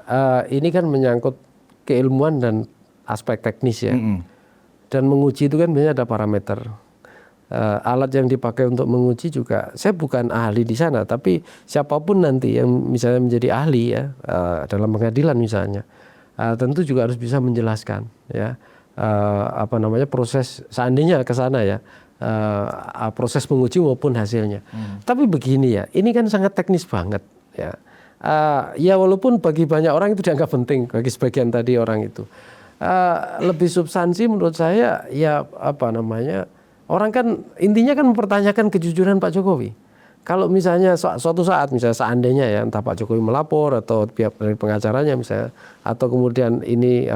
ini kan menyangkut keilmuan dan aspek teknis ya. Dan menguji itu kan biasanya ada parameter. Alat yang dipakai untuk menguji juga, saya bukan ahli di sana, tapi siapapun nanti yang misalnya menjadi ahli ya dalam pengadilan misalnya, tentu juga harus bisa menjelaskan ya proses seandainya ke sana ya, proses menguji maupun hasilnya. Tapi begini ya, ini kan sangat teknis banget ya. Ya walaupun bagi banyak orang itu dianggap penting, bagi sebagian tadi orang itu lebih substansi menurut saya ya orang kan intinya kan mempertanyakan kejujuran Pak Jokowi. Kalau misalnya suatu saat misalnya seandainya ya entah Pak Jokowi melapor atau pihak dari pengacaranya misalnya, atau kemudian ini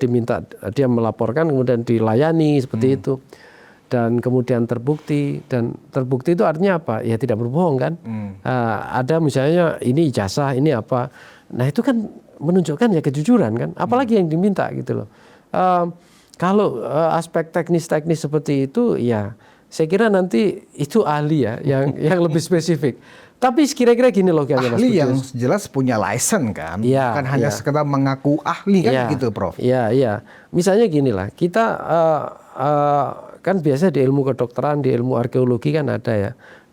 diminta dia melaporkan kemudian dilayani seperti itu dan kemudian terbukti itu artinya apa? Ya tidak berbohong kan? Ada misalnya ini ijazah ini apa? Nah itu kan menunjukkan ya kejujuran kan? Apalagi yang diminta gitu loh. Kalau aspek teknis-teknis seperti itu ya saya kira nanti itu ahli ya yang lebih spesifik. Tapi kira-kira gini loh ahli yang jelas punya license kan, ya, bukan hanya sekedar mengaku ahli kan gitu Prof. Iya. Misalnya gini lah, kita kan biasa di ilmu kedokteran, di ilmu arkeologi kan ada ya.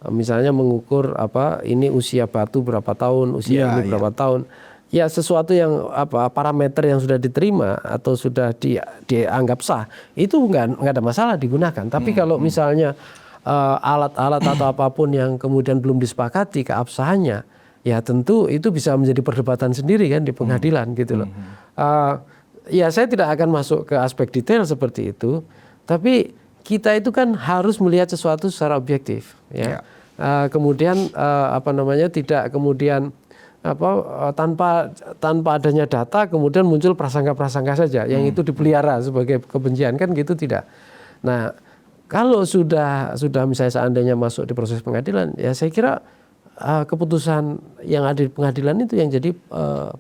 Misalnya mengukur ini usia batu berapa tahun, usia ini berapa tahun. Ya sesuatu yang parameter yang sudah diterima atau sudah dianggap sah itu nggak ada masalah digunakan. Tapi kalau misalnya alat-alat atau apapun yang kemudian belum disepakati keabsahannya, ya tentu itu bisa menjadi perdebatan sendiri kan di pengadilan gitu loh. Ya saya tidak akan masuk ke aspek detail seperti itu, tapi kita itu kan harus melihat sesuatu secara objektif ya. Kemudian tidak kemudian tanpa adanya data kemudian muncul prasangka-prasangka saja yang itu dipelihara sebagai kebencian kan gitu tidak. Nah, kalau sudah misalnya seandainya masuk di proses pengadilan ya saya kira keputusan yang ada di pengadilan itu yang jadi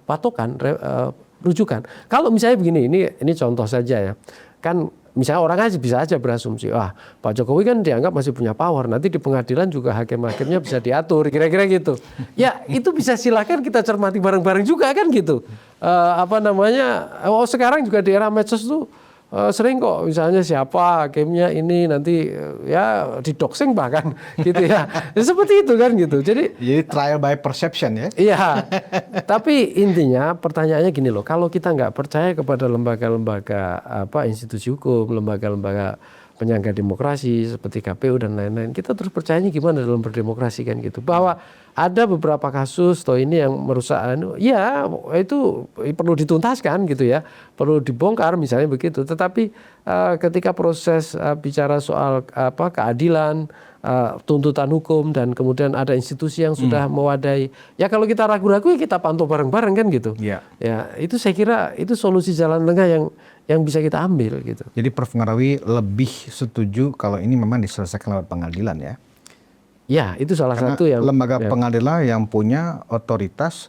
patokan rujukan. Kalau misalnya begini, ini contoh saja ya. Kan misalnya orang aja bisa aja berasumsi, Pak Jokowi kan dianggap masih punya power, nanti di pengadilan juga hakim-hakimnya bisa diatur, kira-kira gitu. Ya itu bisa silakan kita cermati bareng-bareng juga kan gitu. Sekarang juga di era medsos tuh sering kok misalnya siapa hakimnya ini nanti ya didoxing bahkan gitu ya. Seperti itu kan gitu. Jadi trial by perception ya. Iya. Tapi intinya pertanyaannya gini loh, kalau kita nggak percaya kepada lembaga-lembaga institusi hukum, lembaga-lembaga penyangga demokrasi seperti KPU dan lain-lain, kita terus percayanya gimana dalam berdemokrasi kan gitu. Bahwa ada beberapa kasus ini yang merusak ya itu perlu dituntaskan gitu ya, perlu dibongkar misalnya begitu. Tetapi ketika proses bicara soal keadilan, tuntutan hukum dan kemudian ada institusi yang sudah mewadai, ya kalau kita ragu-ragu ya kita pantau bareng-bareng kan gitu. Ya itu saya kira itu solusi jalan tengah yang bisa kita ambil gitu. Jadi Prof. Ngarawi lebih setuju kalau ini memang diselesaikan lewat pengadilan ya? Ya, itu salah satu yang lembaga pengadilan yang punya otoritas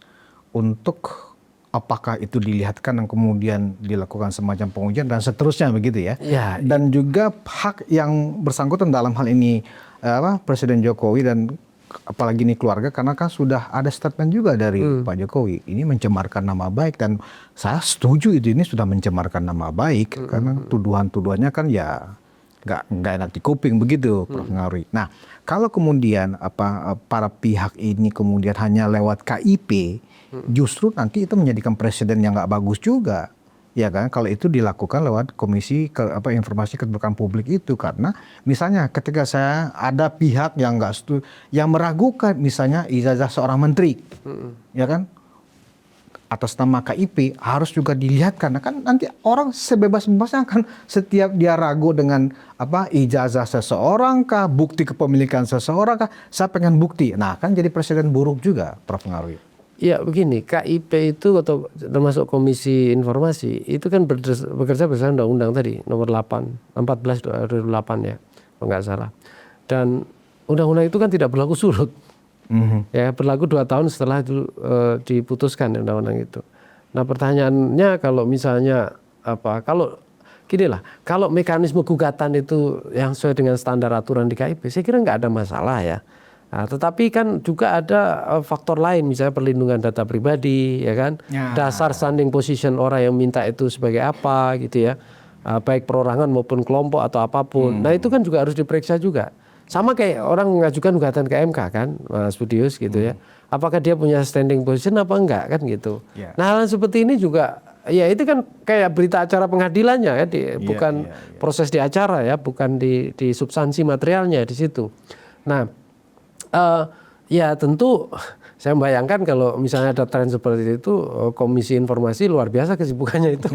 untuk apakah itu dilihatkan dan kemudian dilakukan semacam pengujian dan seterusnya begitu ya. Dan juga hak yang bersangkutan dalam hal ini Presiden Jokowi dan apalagi ini keluarga, karena kan sudah ada statement juga dari Pak Jokowi ini mencemarkan nama baik, dan saya setuju ini sudah mencemarkan nama baik karena tuduhan-tuduhannya kan ya nggak enak di kuping begitu Prof. Ngarawi. Nah, kalau kemudian para pihak ini kemudian hanya lewat KIP, justru nanti itu menjadikan presiden yang nggak bagus juga, ya kan? Kalau itu dilakukan lewat Komisi Informasi Keterbukaan Publik itu, karena misalnya ketika saya ada pihak yang nggak setuju, yang meragukan misalnya ijazah seorang menteri, ya kan? atas nama KIP harus juga dilihat, karena kan nanti orang sebebas-bebasnya kan setiap dia ragu dengan ijazah seseorang kah, bukti kepemilikan seseorang kah, saya pengen bukti. Nah, kan jadi presiden buruk juga, Prof. Ngaruhi. Ya begini, KIP itu atau termasuk Komisi Informasi itu kan bekerja berdasarkan undang-undang tadi nomor 14 2008 ya, kalau nggak salah. Dan undang-undang itu kan tidak berlaku surut. Ya, berlaku 2 tahun setelah itu diputuskan undang-undang itu. Nah, pertanyaannya kalau misalnya kalau gini lah, kalau mekanisme gugatan itu yang sesuai dengan standar aturan di KIP, saya kira nggak ada masalah ya. Nah, tetapi kan juga ada faktor lain, misalnya perlindungan data pribadi, ya kan, dasar standing position orang yang minta itu sebagai apa gitu ya, baik perorangan maupun kelompok atau apapun. Nah, itu kan juga harus diperiksa juga. Sama kayak orang mengajukan gugatan ke MK kan, Mas Budius gitu ya. Apakah dia punya standing position apa enggak kan gitu. Nah, hal seperti ini juga ya itu kan kayak berita acara pengadilannya ya, bukan proses di acara ya, bukan di substansi materialnya di situ. Nah, ya tentu saya membayangkan kalau misalnya ada tren seperti itu, Komisi Informasi luar biasa kesibukannya itu.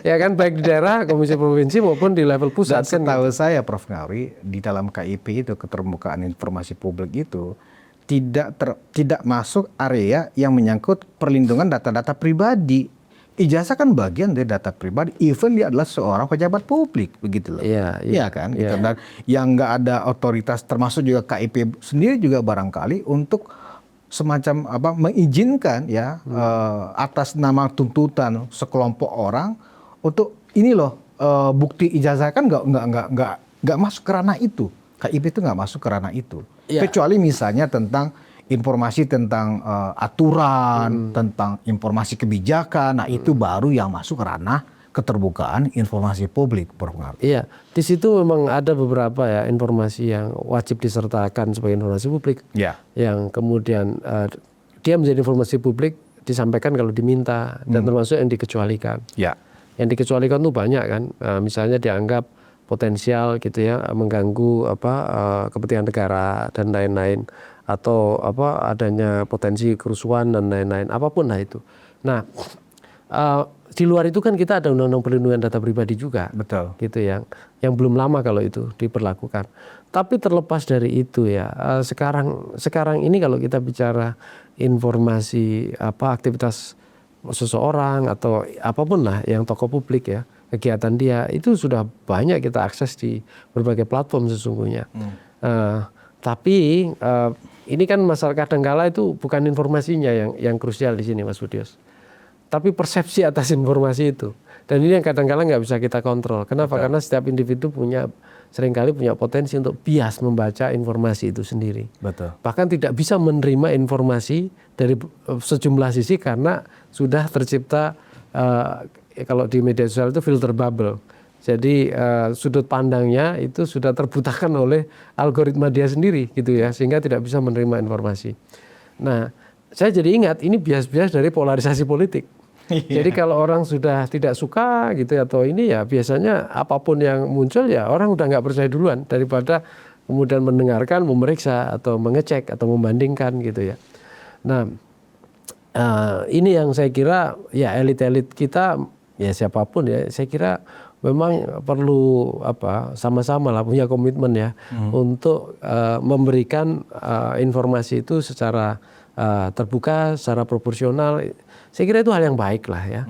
Ya kan, baik di daerah, komisi provinsi maupun di level pusat. Dan setahu saya, Prof. Ngaruhi, di dalam KIP itu, keterbukaan informasi publik itu tidak masuk area yang menyangkut perlindungan data-data pribadi. Ijazah kan bagian dari data pribadi, even dia adalah seorang pejabat publik, begitu loh. Iya kan? Gitu. Dan yang nggak ada otoritas, termasuk juga KIP sendiri juga barangkali untuk semacam mengizinkan ya atas nama tuntutan sekelompok orang untuk ini loh, bukti ijazah kan nggak masuk ke ranah itu. KIP itu nggak masuk ke ranah itu. Kecuali misalnya tentang informasi tentang aturan, tentang informasi kebijakan, nah itu baru yang masuk ranah keterbukaan informasi publik, Prof. Ngaruhi. Iya, di situ memang ada beberapa ya informasi yang wajib disertakan sebagai informasi publik, yang kemudian dia menjadi informasi publik disampaikan kalau diminta, dan termasuk yang dikecualikan. Yang dikecualikan tuh banyak kan, misalnya dianggap potensial gitu ya, mengganggu kepentingan negara dan lain-lain, atau adanya potensi kerusuhan dan lain-lain, apapun lah itu. Nah, di luar itu kan kita ada undang-undang perlindungan data pribadi juga, gitu yang belum lama kalau itu diberlakukan. Tapi terlepas dari itu ya, sekarang ini kalau kita bicara informasi aktivitas seseorang atau apapun lah yang tokoh publik ya, kegiatan dia itu sudah banyak kita akses di berbagai platform sesungguhnya. Tapi ini kan masalah kadangkala itu bukan informasinya yang krusial di sini, Mas Budius, tapi persepsi atas informasi itu. Dan ini yang kadang-kala nggak bisa kita kontrol. Kenapa? Karena setiap individu seringkali punya potensi untuk bias membaca informasi itu sendiri. Bahkan tidak bisa menerima informasi dari sejumlah sisi karena sudah tercipta, kalau di media sosial itu filter bubble. Jadi sudut pandangnya itu sudah terbutakan oleh algoritma dia sendiri gitu ya, sehingga tidak bisa menerima informasi. Nah, saya jadi ingat ini bias-bias dari polarisasi politik. Jadi kalau orang sudah tidak suka gitu atau ini ya biasanya apapun yang muncul ya orang udah nggak percaya duluan daripada kemudian mendengarkan, memeriksa atau mengecek atau membandingkan gitu ya. Nah, ini yang saya kira ya elit-elit kita ya siapapun ya, saya kira memang perlu sama-sama lah punya komitmen ya untuk memberikan informasi itu secara terbuka, secara proporsional. Saya kira itu hal yang baik lah ya.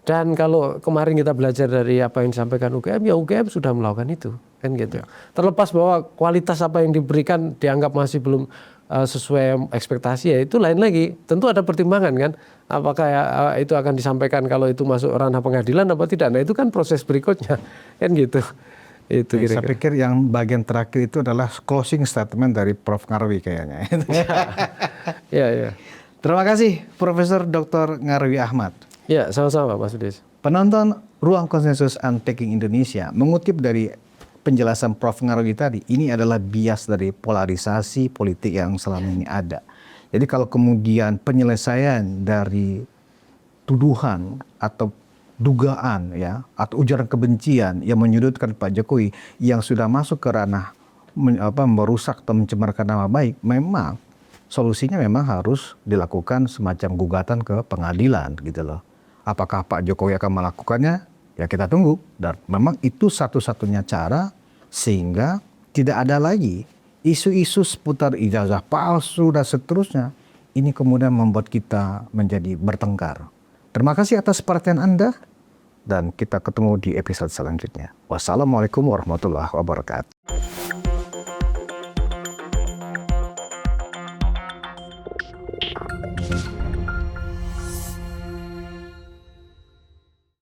Dan kalau kemarin kita belajar dari apa yang disampaikan UGM, ya UGM sudah melakukan itu kan gitu. Terlepas bahwa kualitas apa yang diberikan dianggap masih belum sesuai ekspektasi, ya itu lain lagi. Tentu ada pertimbangan kan, apakah itu akan disampaikan kalau itu masuk ranah pengadilan apa tidak. Nah itu kan proses berikutnya kan gitu. Itu saya pikir yang bagian terakhir itu adalah closing statement dari Prof. Ngaruhi kayaknya. Ya. Terima kasih Profesor Dr. Ngaruhi Ahmad. Ya, sama-sama Mas Udis. Penonton Ruang Konsensus Unpacking Indonesia mengutip dari penjelasan Prof. Ngaruhi tadi, ini adalah bias dari polarisasi politik yang selama ini ada. Jadi kalau kemudian penyelesaian dari tuduhan atau dugaan ya atau ujaran kebencian yang menyudutkan Pak Jokowi yang sudah masuk ke ranah merusak atau mencemarkan nama baik, memang solusinya memang harus dilakukan semacam gugatan ke pengadilan gitu loh. Apakah Pak Jokowi akan melakukannya? Ya kita tunggu. Dan memang itu satu-satunya cara sehingga tidak ada lagi isu-isu seputar ijazah palsu dan seterusnya. Ini kemudian membuat kita menjadi bertengkar. Terima kasih atas perhatian Anda dan kita ketemu di episode selanjutnya. Wassalamualaikum warahmatullahi wabarakatuh.